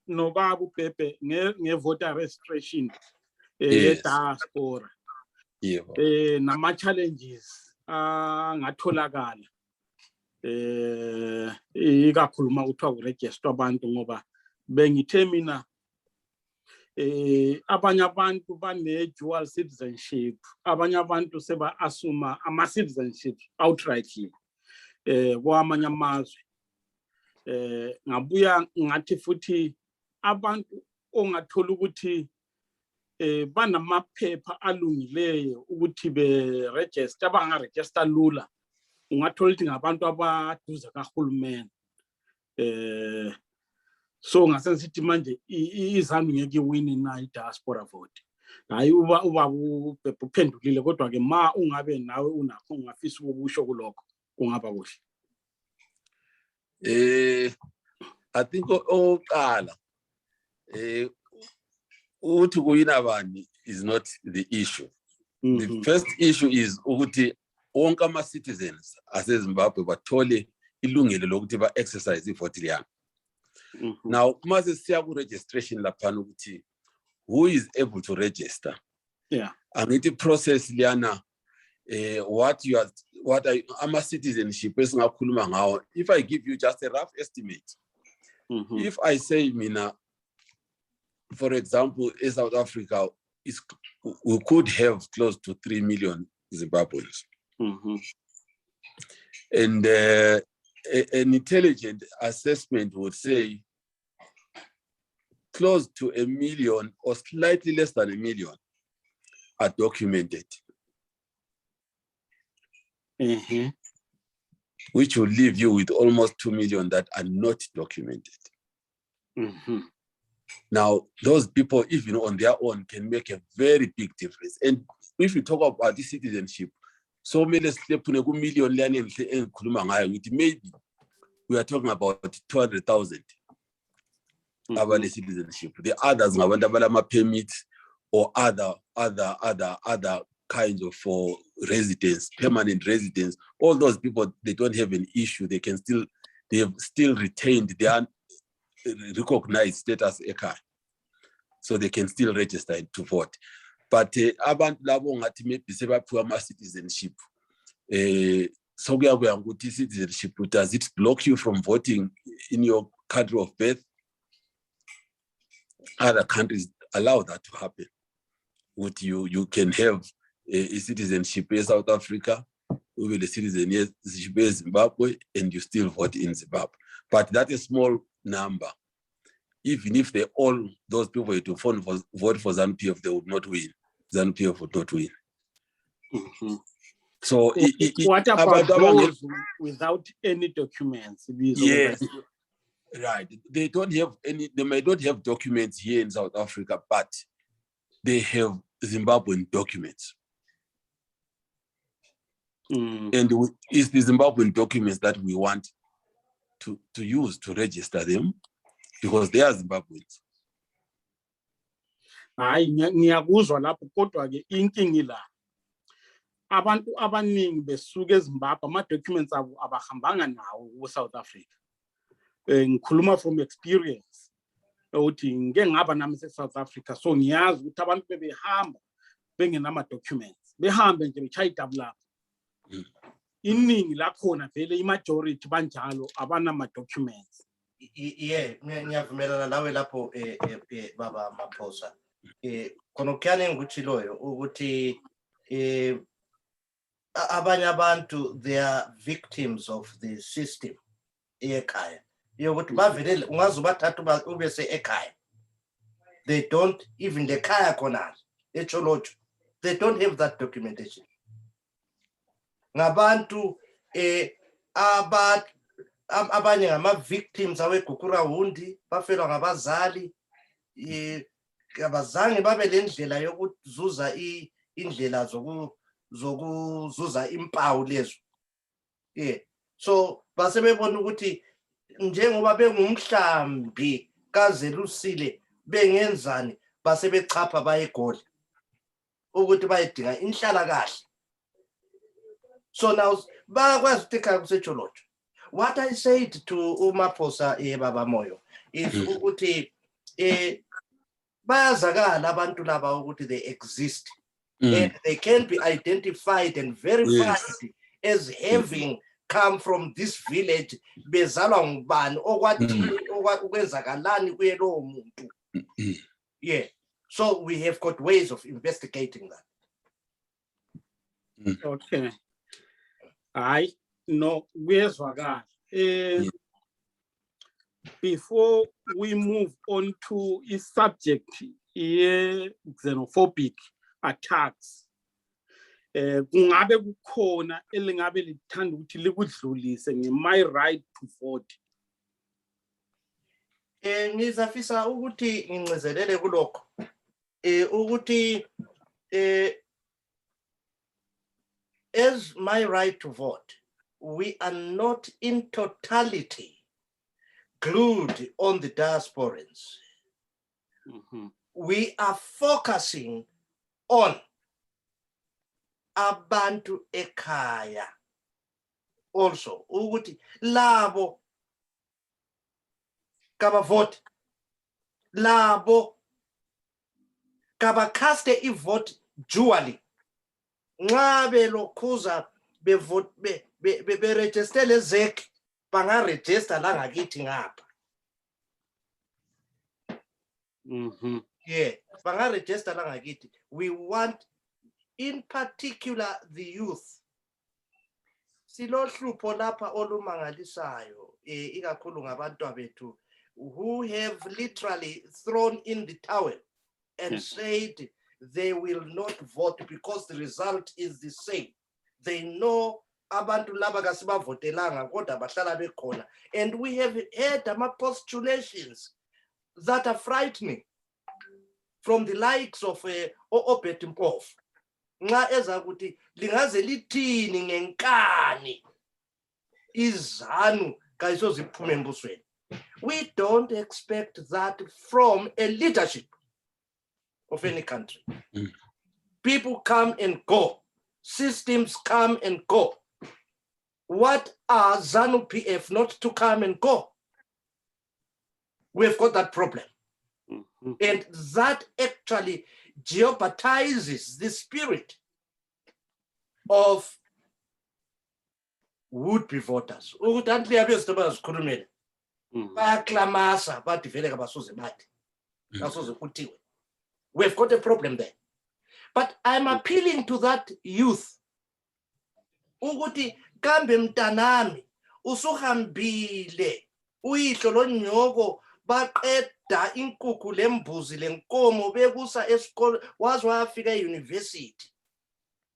nobaba uBhebhe ngevoter registration diaspora. Nama challenges angatholakala ikakhuluma kuthiwa kuregister abantu ngoba bengithe mina abanye abantu bane dual citizenship, abanye abantu seba assume ama citizenship outrightly kwamanye amazwe. Ngabuya ngathi futhi abantu ongathola ukuthi banamaphepha alungileyo ukuthi be register abanga register lula, ungathola ukuthi ngabantu abaduze kahulumeni. So ngasensithi manje izanu ngeke win na diaspora vote. Hayi uba uphendulile kodwa ke ma ungabe nawe unakho ungafisa ukusho kulokho kungaba kuhle. I think oqala uthi kuyina bani is not the issue. The first issue is ukuthi onke ama-citizens aseZimbabwe bathole ilungelo lokuthi ba-exercise ivote liyabo. Now, mase siya ku-registration laphana ukuthi who is able to register? Yeah. Angithi process liyana what are ama-citizenship esingakhuluma ngawo. If I give you just a rough estimate, if I say mina, for example, in South Africa, we could have close to 3 million Zimbabweans. And an intelligent assessment would say close to 1 million or slightly less than 1 million are documented. Which will leave you with almost 2 million that are not documented. Now, those people, even on their own, can make a very big difference. And if you talk about the citizenship, so many million, maybe we are talking about 200,000 about the citizenship. The others, permits or other kinds of residents, permanent residents. All those people, they don't have an issue. They have still retained their recognized status ekhaya, so they can still register to vote. But abantu labo ngathi maybe sebaphiwa ama-citizenship, so kuyakuya ukuthi citizenship, does it block you from voting in your country of birth? Other countries allow that to happen. With you can have a citizenship in South Africa, with a citizenship in Zimbabwe, and you still vote in Zimbabwe. But that is a small number. Even if those people were to vote for ZANU-PF, they would not win. ZANU-PF would not win. So what about those without any documents? Yes, right. They don't have any. They may not have documents here in South Africa, but they have Zimbabwean documents. And it's the Zimbabwean documents that we want to use to register them, because they are Zimbabweans. Hayi ngiyakuzwa lapho, kodwa ke inkingi la abantu abaningi besuka eZimbabwe ama-documents abo abahambanga nawo ku-South Africa. Ngikhuluma from experience ukuthi ngike ngaba nami se-South Africa, so ngiyazi ukuthi abantu bebehamba bengenama-documents, behambe nje bechaya idabula. Iningi lakhona vele i-majority banjalo abanama-documents. Yeah, ngiyavumelana nawe lapho baba Maphosa. Khona ukuyane ngikutshiloyo ukuthi abanye abantu, they are victims of the system ekhaya. Yokuthi bavele ungaze ubathatha ube se ekhaya. They don't, even the kaya khona echolojo, they don't have that documentation. Ngabantu abanye ngama-victims awegukura hundi, bafelwa ngabazali, abazange babe le ndlela yokuzuza indlela zokuzuza impawu lezo. So basebebona ukuthi njengoba bengumhlambi kazelusile bengenzani, basebechapha bayegoli ukuthi bayedinga inhlala kahle. So now bayakwazi ukuthi ekhaya kusejolojo. What I said to uMaphosa Baba Moyo is ukuthi bayazakala abantu laba ukuthi they exist and they can be identified and verified as having come from this village, bezalwa ngubani okwathi okwenzakalani kuye lowo muntu. Yeah, so we have got ways of investigating that. Okay. No, kuyezwakala. Before we move on to a subject, xenophobic attacks, kungabe kukhona elingabe lithanda ukuthi likudlulise nge-my right to vote. Ngizafisa ukuthi ngingcezelele kulokho ukuthi as my right to vote, we are not in totality glued on the diasporans. We are focusing on abantu ekhaya also ukuthi labo kabavote, labo kabacaste ivote dually nxa belokhuza beregister lezek bangaregister la ngakithi ngapha. Yeah, bangaregister la ngakithi. We want in particular the youth. Silohlupho lapha olumangalisayo ikakhulu ngabantwana bethu who have literally thrown in the towel and said they will not vote because the result is the same. They know abantu laba kasibavotelanga kodwa bahlala bekhona, and we have heard ama-postulations that are frightening from the likes of Obet Mpofu. Nxa eza ukuthi lingaze lithini ngenkani izanu kayisoziphume embusweni. We don't expect that from a leadership of any country. People come and go. Systems come and go. What are ZANU PF not to come and go? We've got that problem. And that actually jeopardizes the spirit of would-be voters. We've got a problem there. But I'm appealing to that youth. Uguti kambe mtanami usuhambile uyihlo lonyoko baqeda inkukhu lembuzi lenkomo bekusa esikole waze wafika euniversity.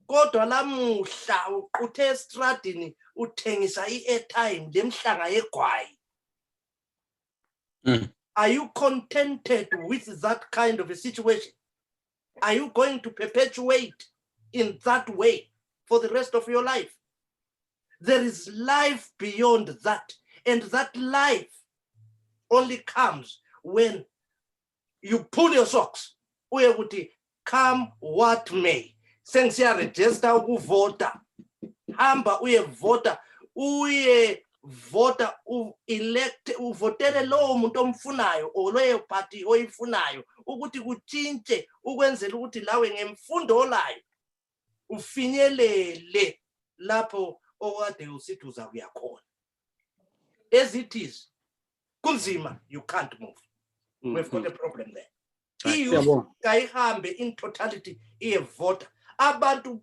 Kodwa lamuhla uquthe estradini uthengisa i-airtime lemhlanga yegwayi. Are you contented with that kind of a situation? Are you going to perpetuate in that way for the rest of your life? There is life beyond that, and that life only comes when you pull your socks. Come what may. Sengisiya register ukuvota. Hamba uye vota, uye vota, elect, uvotele lowo muntu omfunayo or leyo party oyifunayo ukuthi kutshintshe ukwenzela ukuthi lawe ngemfundo olayo ufinyelele lapho okade usithi uzakuya khona. As it is, kunzima, you can't move. We've got a problem there. Youth kayihambe in totality iyevota. Abantu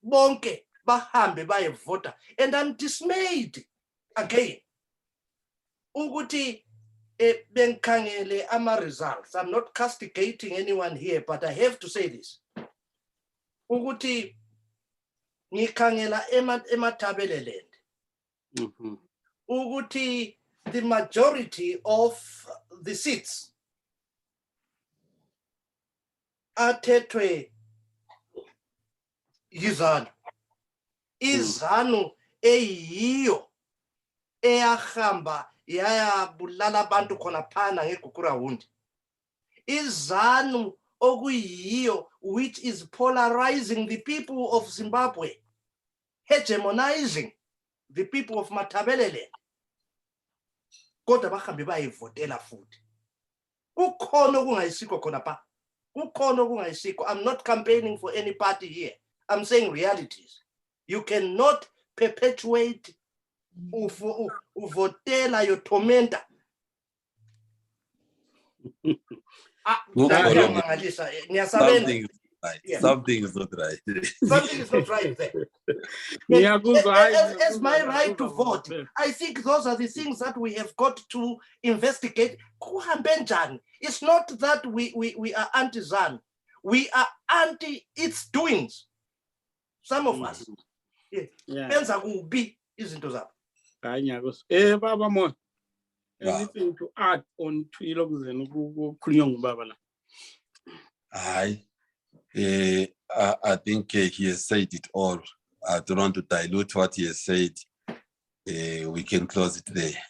bonke bahambe bayevota. And I'm dismayed again. Ukuthi benkhangele ama results. I'm not castigating anyone here, but I have to say this. Ukuthi ngikhangela eMatabeleland. Ukuthi the majority of the seats athethwe yizanu. Izanu eyiyo eyahamba yayabulala abantu khona phana ngegugura hundi. Izanu okuyiyo which is polarizing the people of Zimbabwe, hegemonizing the people of Matabeleland. Kodwa bahambe bayivotela futhi. Kukhona okungayisiko khona pha. Kukhona okungayisiko. I'm not campaigning for any party here. I'm saying realities. You cannot perpetuate uvotela your tormentor. Something is not right. Something is not right there. As my right to vote, I think those are the things that we have got to investigate. It's not that we are anti-ZANU. We are anti its doings. Some of us. Pensa kubi izinto zabo. Baba Mo, anything to add on to ilokuzeni ukukhulunywa ngubaba la? I think he has said it all. I don't want to dilute what he has said. We can close it there.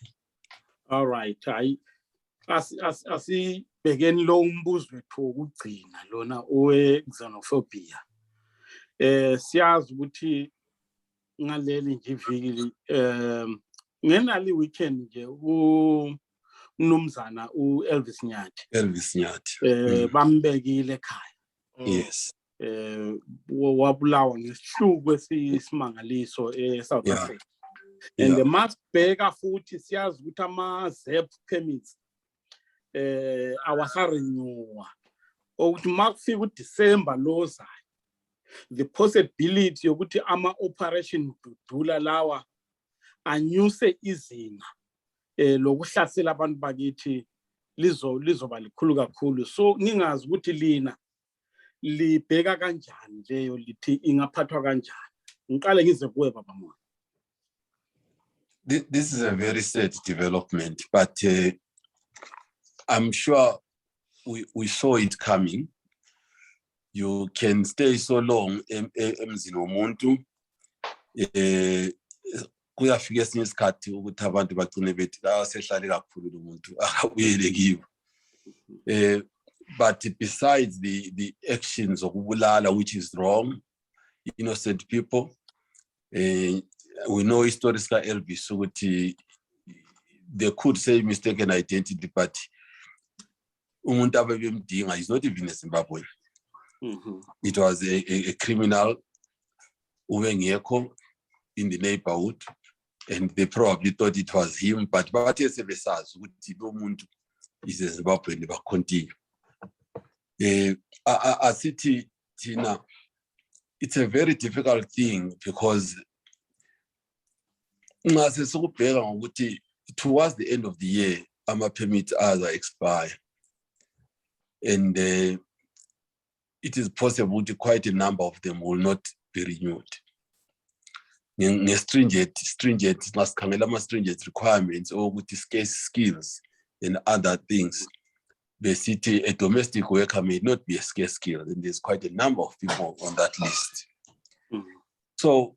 All right. As he sibhekeni lo umbuzo wethu wokugcina lona owe-xenophobia. Siyazi ukuthi ngaleli nje iviki ngenali weekend nje umnumzana u-Elvis Nyathi bambekile ekhaya. Yes. Wabulawa ngesihluku esisimangaliso eSouth Africa. And masibheka futhi siyazi ukuthi ama-ZEP permits awasarenyuwa ukuthi makufika uDisemba lo zayo the possibility yokuthi ama-operation dudula lawa anyuse izinga lokuhlasela abantu bakithi lizoba likhulu kakhulu. So ngingazi ukuthi lina libheka kanjani leyo lithi ingaphathwa kanjani. Ngiqale ngize kuwe baba Moyo. This is a very sad development, but I'm sure we saw it coming. You can stay so long emzini womuntu kuyafika esinye isikhathi ukuthi abantu bagcine bethi asehlale kakhulu lo muntu akabuyele kibo. But besides the actions of ukubulala, which is wrong, innocent people, we know histories ka Elvis ukuthi they could say mistaken identity, but umuntu abebemdinga is not even a Zimbabwean. It was a criminal ubengekho in the neighborhood, and they probably thought it was him, but bathe sebesazi ukuthi lo muntu is a Zimbabwean bakontinue. Asithi thina, it's a very difficult thing because towards the end of the year, our permits are expire, and it is possible that quite a number of them will not be renewed. Stringent requirements or with scarce skills and other things. The city, a domestic worker may not be a scarce skill, and there's quite a number of people on that list. So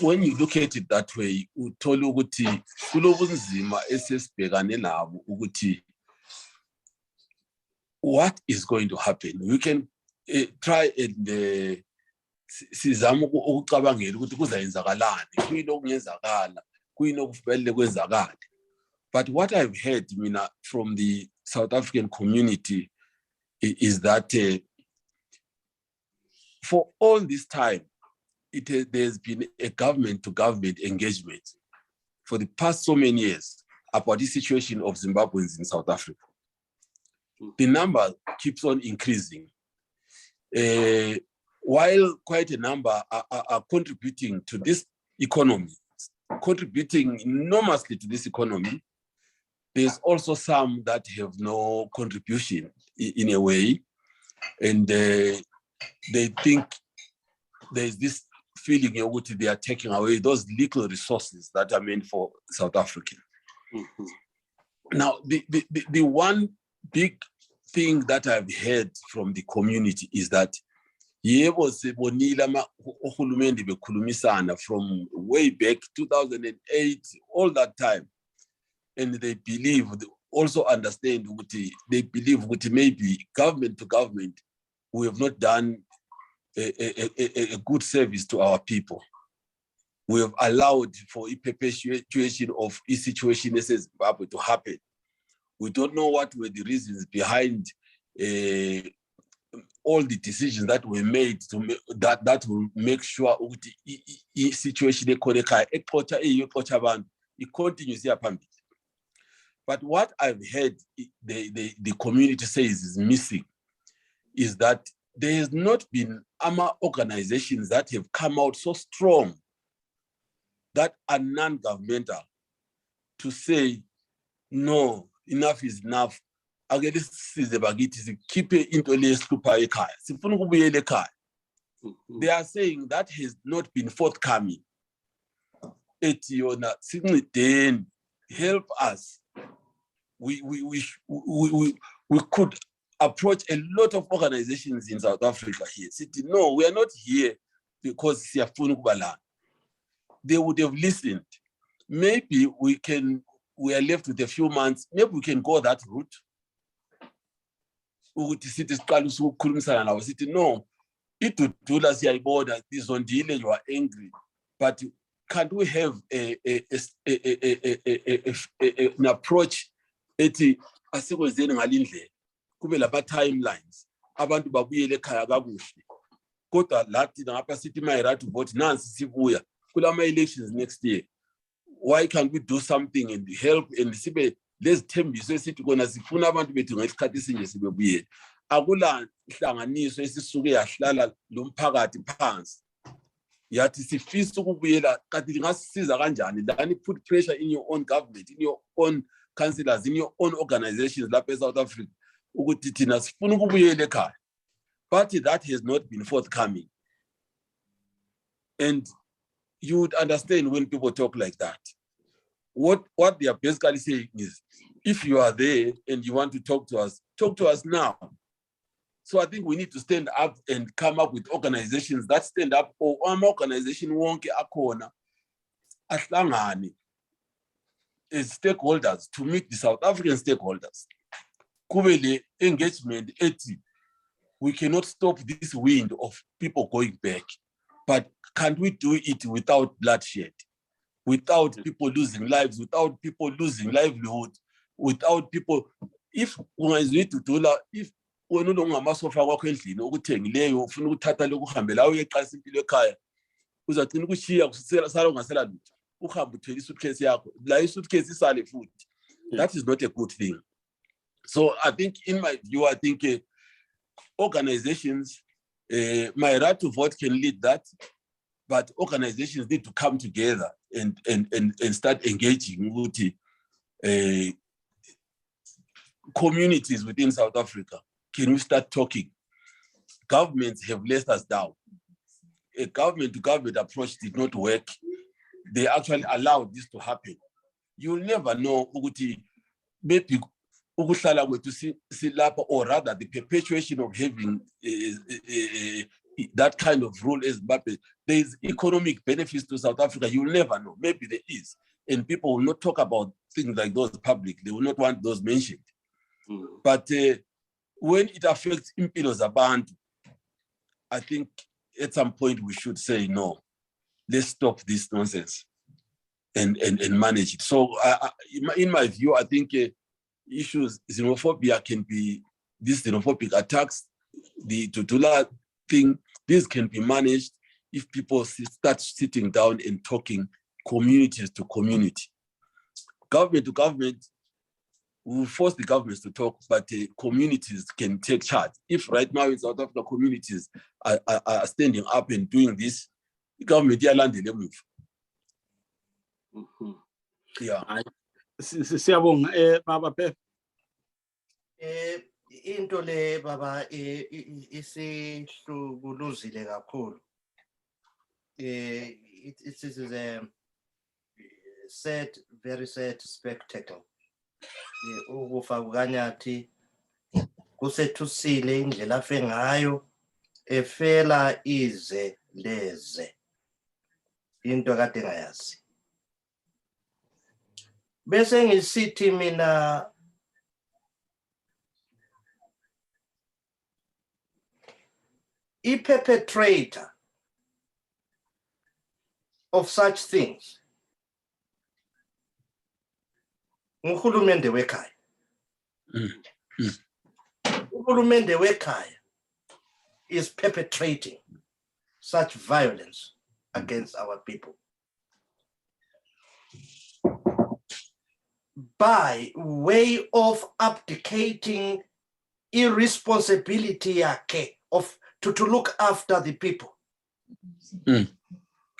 when you look at it that way, uthola ukuthi kulobunzima esesibhekane nabo ukuthi what is going to happen. We can try and sizama ukucabangela ukuthi kuzayenzakalani, kuyini okungenzakala, kuyini okufanele kwenzakale. But what I've heard from the South African community is that for all this time, there's been a government-to-government engagement for the past so many years about the situation of Zimbabweans in South Africa. The number keeps on increasing. While quite a number are contributing to this economy, contributing enormously to this economy, there's also some that have no contribution in a way, and they think there's this feeling that they are taking away those little resources that are meant for South Africa. Now, the one big thing that I've heard from the community is that from way back 2008, all that time, and they believe, also understand, they believe maybe government to government, we have not done a good service to our people. We have allowed for a perpetuation of a situation in Zimbabwe to happen. We don't know what were the reasons behind all the decisions that were made that will make sure the situation continues here. But what I've heard the community says is missing is that there has not been organizations that have come out so strong that are non-governmental to say, no, enough is enough. They are saying that has not been forthcoming. Help us. We could approach a lot of organizations in South Africa here. No, we are not here because they would have listened. Maybe we are left with a few months. Maybe we can go that route. ukuthi sithi siqala ukukhulumisana nabo sithi no idudula siyayibona izondile you are angry but can't we have an approach ethi asikwenzeni ngalindlela kube laba timelines abantu babuyele ekhaya kakuhle kodwa lathi ngapha sithi my right to vote nansi sibuya kulama elections next year why can't we do something and help and sibe lezithembiso esithi kona sifuna abantu bethu ngesikhathi sinje sibebuyele akula ihlanganiso esisuke yahlala lomphakathi phansi yathi sifisa ukubuyela kanti lingasiza kanjani lani put pressure in your own government in your own councillors in your own organizations lapha eSouth Africa ukuthi thina sifuna ukubuyela ekhaya but that has not been forthcoming and you would understand when people talk like that what they are basically saying is if you are there and you want to talk to us now. So I think we need to stand up and come up with organizations that stand up or organization wonke akhona ahlangane as stakeholders to meet the South African stakeholders. Kube le engagement ethi we cannot stop this wind of people going back, but can't we do it without bloodshed, without people losing lives, without people losing livelihood, without people if ungayizidudula if wena ungamasofa kwakho endlini ukuthengileyo ufuna ukuthatha lokuhambela uyeqalisa impilo ekhaya uzagcina ukushiya kusela ungasela lutho uhambe uthwele isuitcase yakho la isuitcase isale futhi that is not a good thing. So I think in my view I think organizations my right to vote can lead that but organizations need to come together and start engaging with communities within South Africa. Can we start talking? Governments have let us down. A government-to-government approach did not work. They actually allowed this to happen. You'll never know maybe or rather the perpetuation of having that kind of rule as Mbappe. There is economic benefits to South Africa. You'll never know. Maybe there is. And people will not talk about things like those public. They will not want those mentioned. But when it affects impilo zabantu, I think at some point we should say no. Let's stop this nonsense and manage it. So in my view, I think issues xenophobia can be these xenophobic attacks, the Tutula thing. This can be managed if people start sitting down and talking communities to community, government to government. We will force the governments to talk, but communities can take charge. If right now in South Africa, communities are standing up and doing this, the government move. Yeah. Baba Pep. Into le baba isihlubuluzile kakhulu. It is a sad, very sad spectacle. Ukufa kukanyathi kusethusile indlela afe ngayo efela ize leze into kade ngayazi bese ngisithi mina perpetrator of such things uhulumende wekhaya. Uhulumende wekhaya is perpetrating such violence against our people by way of abdicating irresponsibility yake of to look after the people.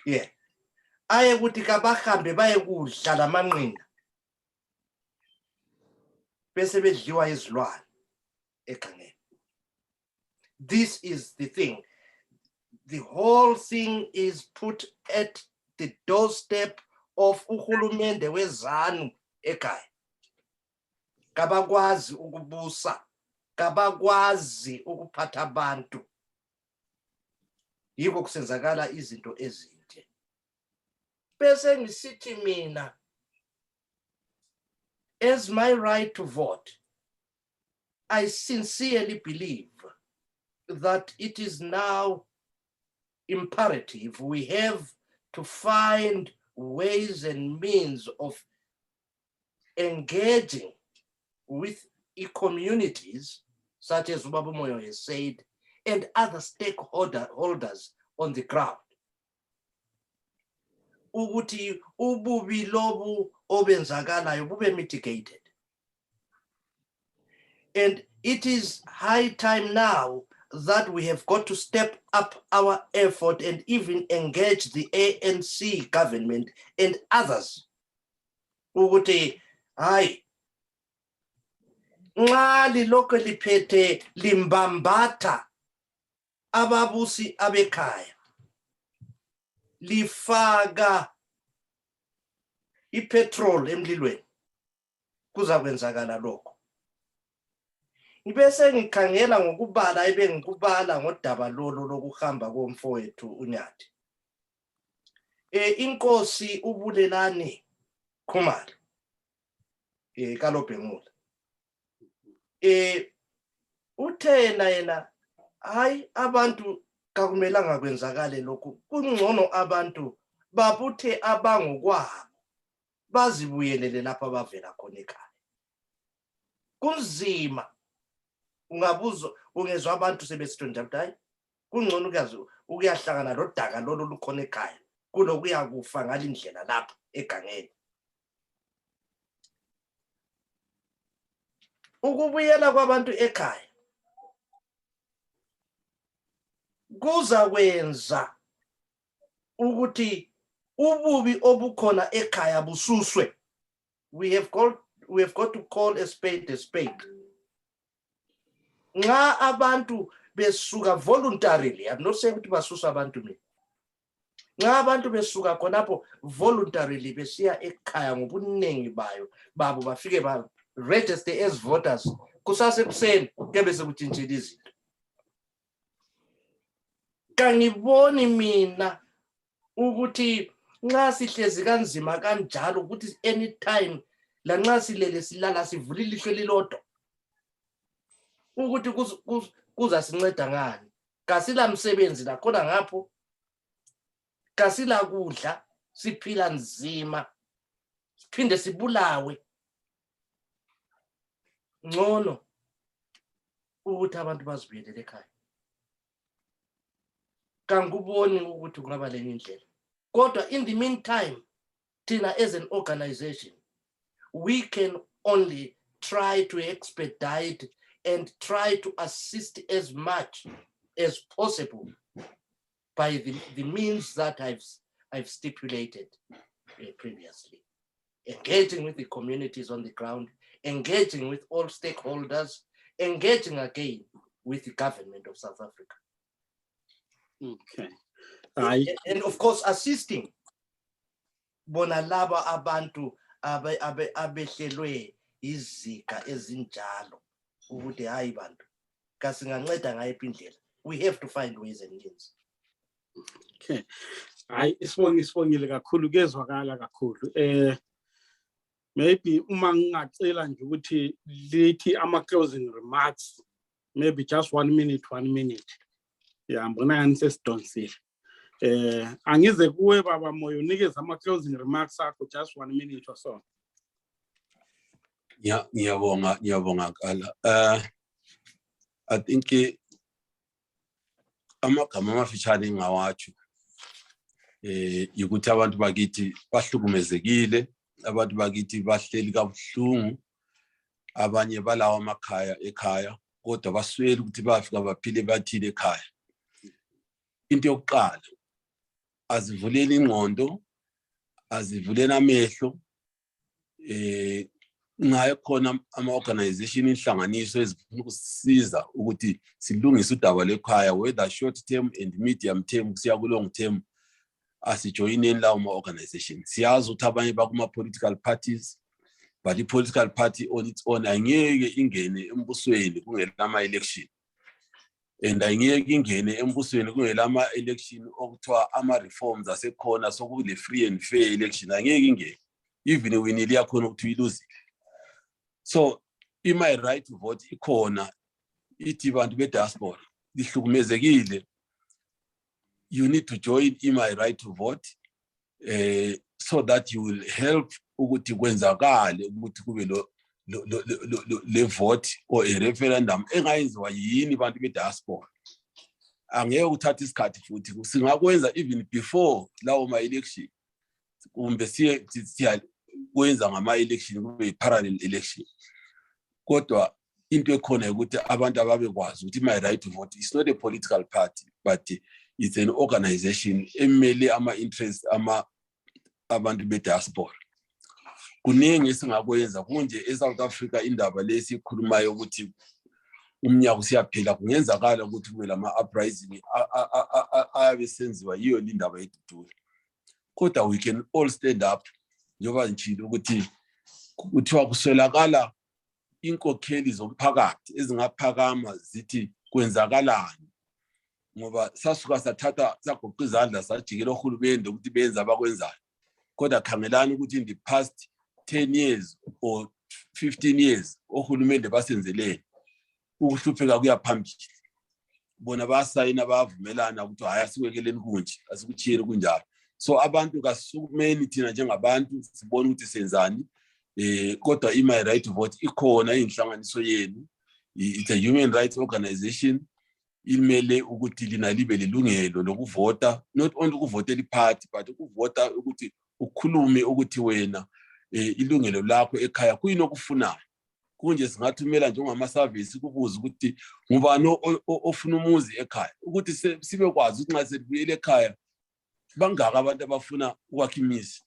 Yeah. Aye kuthi kabahambe baye kudlala amanqina bese bedliwa izilwane egangeni. This is the thing. The whole thing is put at the doorstep of uhulumende we-ZANU ekhaya. Kabakwazi ukubusa, kabakwazi ukuphatha abantu. Yiko kusenzakala izinto ezinje. Bese ngisithi mina, as my right to vote, I sincerely believe that it is now imperative we have to find ways and means of engaging with communities, such as Ubaba Moyo has said, and other stakeholders on the ground. Ukuthi ububi lobu obenzakalayo bube mitigated. And it is high time now that we have got to step up our effort and even engage the ANC government and others. Ukuthi, hayi, nxa lilokho liphethe limbambata ababusi abekhaya, lifaka ipetrol emlilweni, kuzakwenzakala lokho. Ngibese ngikhangela ngokubala ngikubala ngodaba lolo lokuhamba komfowethu uNyathi. Inkosi uBulelani Khumalo, kaLobhengula. Uthena yena, hayi abantu kakumelanga kwenzakale lokhu, kungcono abantu babuthe abangokwabo bazibuyelele lapha bavela khona ekhaya. Kunzima ungabuza ungezwa abantu sebesitonda ukuthi kungcono ukuyahlangana lodaka lolo lukhona ekhaya kulokuya kufa ngalindlela lapha egangeni. Ukubuyela kwabantu ekhaya kuza kwenza ukuthi ububi obukhona ekhaya bususwe. We have got to call a spade a spade. Nxa abantu besuka voluntarily, I'm not saying ukuthi basusa abantu mina. Nxa abantu besuka khonapho voluntarily besiya ekhaya ngobunengi bayo babo bafike ba register as voters, kusase kuseni kebe sekutshintshela izinto. Kangiboni mina ukuthi nxa sihlezi kanzima kanjalo ukuthi anytime la nxa silele silala sivula ilihlo lilodwa ukuthi kuza sinceda ngani. Kasila msebenzi la khona ngapho, kasila kudla, siphila nzima, siphinde sibulawe. Ngcono ukuthi abantu bazibuyelele ekhaya. Kanguboni ukuthi kungaba lenye indlela. Kodwa in the meantime, thina as an organization, we can only try to expedite and try to assist as much as possible by the means that I've stipulated previously. Engaging with the communities on the ground, engaging with all stakeholders, engaging again with the government of South Africa. Okay. And of course, assisting bona laba abantu abehlelwe izika ezinjalo ukuthi hayi bantu kasinganceda ngayiphi indlela. We have to find ways and means. Okay. Hayi isibongile kakhulu, kezwakala kakhulu. Maybe uma ngingacela nje ukuthi lithi ama closing remarks, maybe just 1 minute. Yeah, mbona ngani sesidonsile. Angize kuwe Baba Moyo unikeze ama closing remarks akho just 1 minute or so. Yeah, ngiyabonga kala. I think amagama amafitshane ngawatsho ukuthi abantu bakithi bahlukumezekile, abantu bakithi bahleli kabuhlungu, abanye balawa amakhaya ekhaya kodwa baswele ukuthi bafika baphile bathile ekhaya. Into yokuqala, azivuleni ingqondo, azivuleni amehlo, ngayo khona ama-organization inhlanganiso ezifuna ukusiza ukuthi silungise udaba lwekhaya, whether short term and medium term kusiya ku long term, asijoyineni lawo ma-organization. Siyazi ukuthi abanye bakuma-political parties, but i-political party on its own angeke ingene embusweni kungela ama-election, and angeke ingene embusweni kungela ama-election okuthiwa ama-reforms asekhona sokule free and fair election, angeke ingene even winile yakhona ukuthi uyiluzile. So my right to vote ikhona ithi bantu be diaspora lihlukumezekile, you need to join my right to vote so that you will help ukuthi kwenzakale ukuthi kube le vote or a referendum engayenziwa yini bantu be diaspora. Angeke uthatha isikhathi futhi singakwenza even before lawo ma election, kumbe siya kwenza ngama election kube parallel election. Kodwa into ekhona ukuthi abantu ababekwazi ukuthi my right to vote is not a political party but it's an organization emele ama interests abantu be diaspora. Kuningi singakwenza kunje eSouth Africa indaba lesikhulumayo ukuthi umnyaka usiyaphela kungenzakala ukuthi kube lama uprising ayabesenziwa yiyo indaba yedudula. Kodwa we can all stand up njoba njalo ukuthi kuthiwa kuswelakala inkokheli zomphakathi ezingaphakama zithi kwenzakalani, ngoba sasuka sathatha sagoqa izandla sajikela uhulumende ukuthi benza abakwenzayo. Kodwa khangelani ukuthi in the past 10 years or 15 years uhulumende basenzeleni ukuhlupheka kuyaphambili. Bona basayina bavumelana ukuthi hayi asiwekeleni kunje asikuchiyeni kunjalo. So abantu kasukumeni thina njengabantu sibone ukuthi senzani. Kodwa my right to vote ikhona inhlanganiso yenu, it's a human rights organization, imele ukuthi lina libe lelungelo lokuvota, not only ukuvotela iparty but ukuvota ukuthi ukhulume ukuthi wena ilungelo lakho ekhaya kuyini okufunayo. Kunje singathumela njengama service kubuza ukuthi ngubani ofuna umuzi ekhaya, ukuthi sibe kwazi ukuthi nxa selibuyele ekhaya bangaka abantu abafuna ukwakha imizi,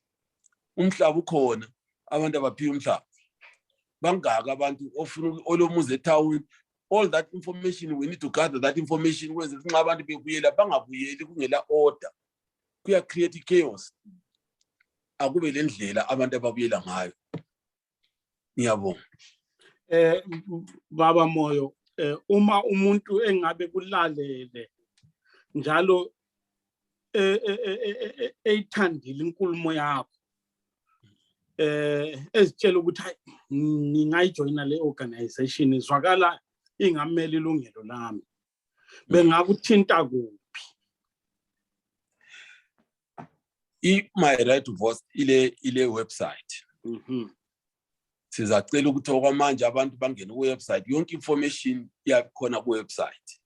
umhlaba ukhona abantu abaphiwa umhlaba, bangaka abantu ofuna olomuzi etown. All that information, we need to gather that information kwenze ukuthi nxa abantu bebuyela bangabuyeli kungela order, kuya create chaos. Akube lendlela abantu ababuyela ngayo. Ngiyabonga. Baba Moyo, uma umuntu engabe kulalele njalo eyithandile inkulumo yakho, ezitshela ukuthi ngingayijoyina le organization izwakala ingameli ilungelo lami, bengakuthinta kuphi? My right to vote ile website. Sizacela ukuthi okwamanje abantu bangene ku website, yonke information yakhona ku website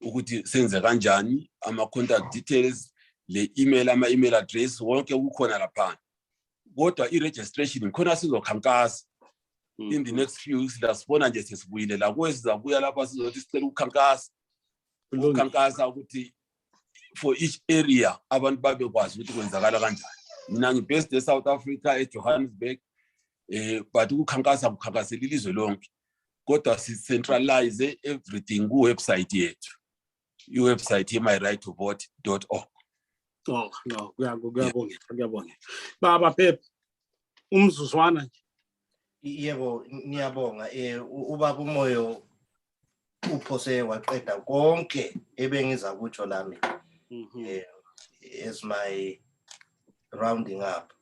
ukuthi senze kanjani, ama contact details, le email, ama email address, wonke ukukhona lapha. Kodwa i-registration khona sizokhankasa in the next few weeks. Lasibona nje sesibuyile la kwesizabuya lapha sizothi sicela ukukhankasa ukuthi for each area abantu babekwazi ukuthi kwenzakala kanjani. Mina ngibased eSouth Africa eJohannesburg, but ukukhankasela ilizwe lonke. Kodwa si centralize everything ku website yethu, i-website myrighttovote.org. Oh no, kuyabonga. Baba Phepha, umzuzwana nje. Yebo, ngiyabonga. Ubaba uMoyo uphose waqeda konke ebengiza kutsho lami. As my rounding up.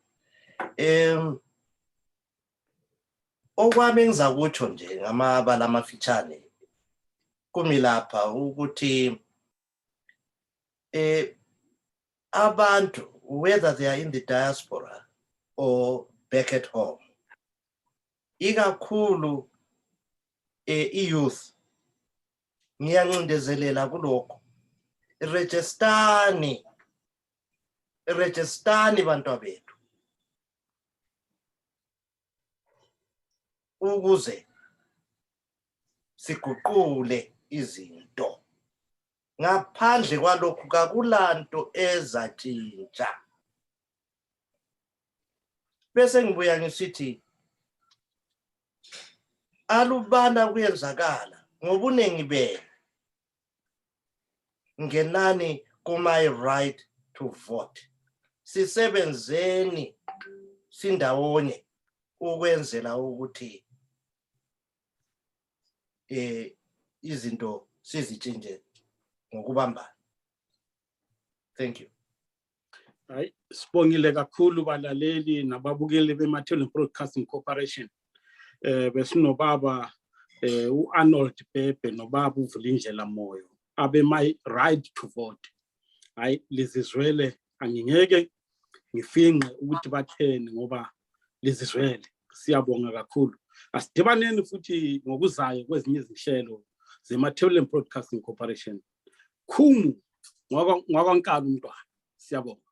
Okwami engiza kutsho nje ngamabala amafitshane kumilapha ukuthi abantu, whether they are in the diaspora or back at home, ikakhulu i-youth, ngiyancindezelela kulokho. Registani bantu bethu ukuze siguqule izinto. Ngaphandle kwalokhu kakulanto ezatshintsha. Bese ngibuya ngisithi alubana kuyenzakala ngobuningi benu ngenani my right to vote. Sisebenzeni sindawonye ukwenzela ukuthi izinto sizitshintshe ngokubambana. Thank you. Hayi, sibongile kakhulu balaleli nababukeli beMathele Broadcasting Corporation. Besinobaba u-Arnold Bhebhe nobaba uVulindlela Moyo abe my right to vote. Hayi lizizwele angingeke ngifinqe ukuthi batheni ngoba lizizwele. Siyabonga kakhulu. Asidibaneni futhi ngokuzayo kwezinye izinhlelo zeMathebula Broadcasting Corporation. Khumu ngokwankalo umntwana. Siyabonga.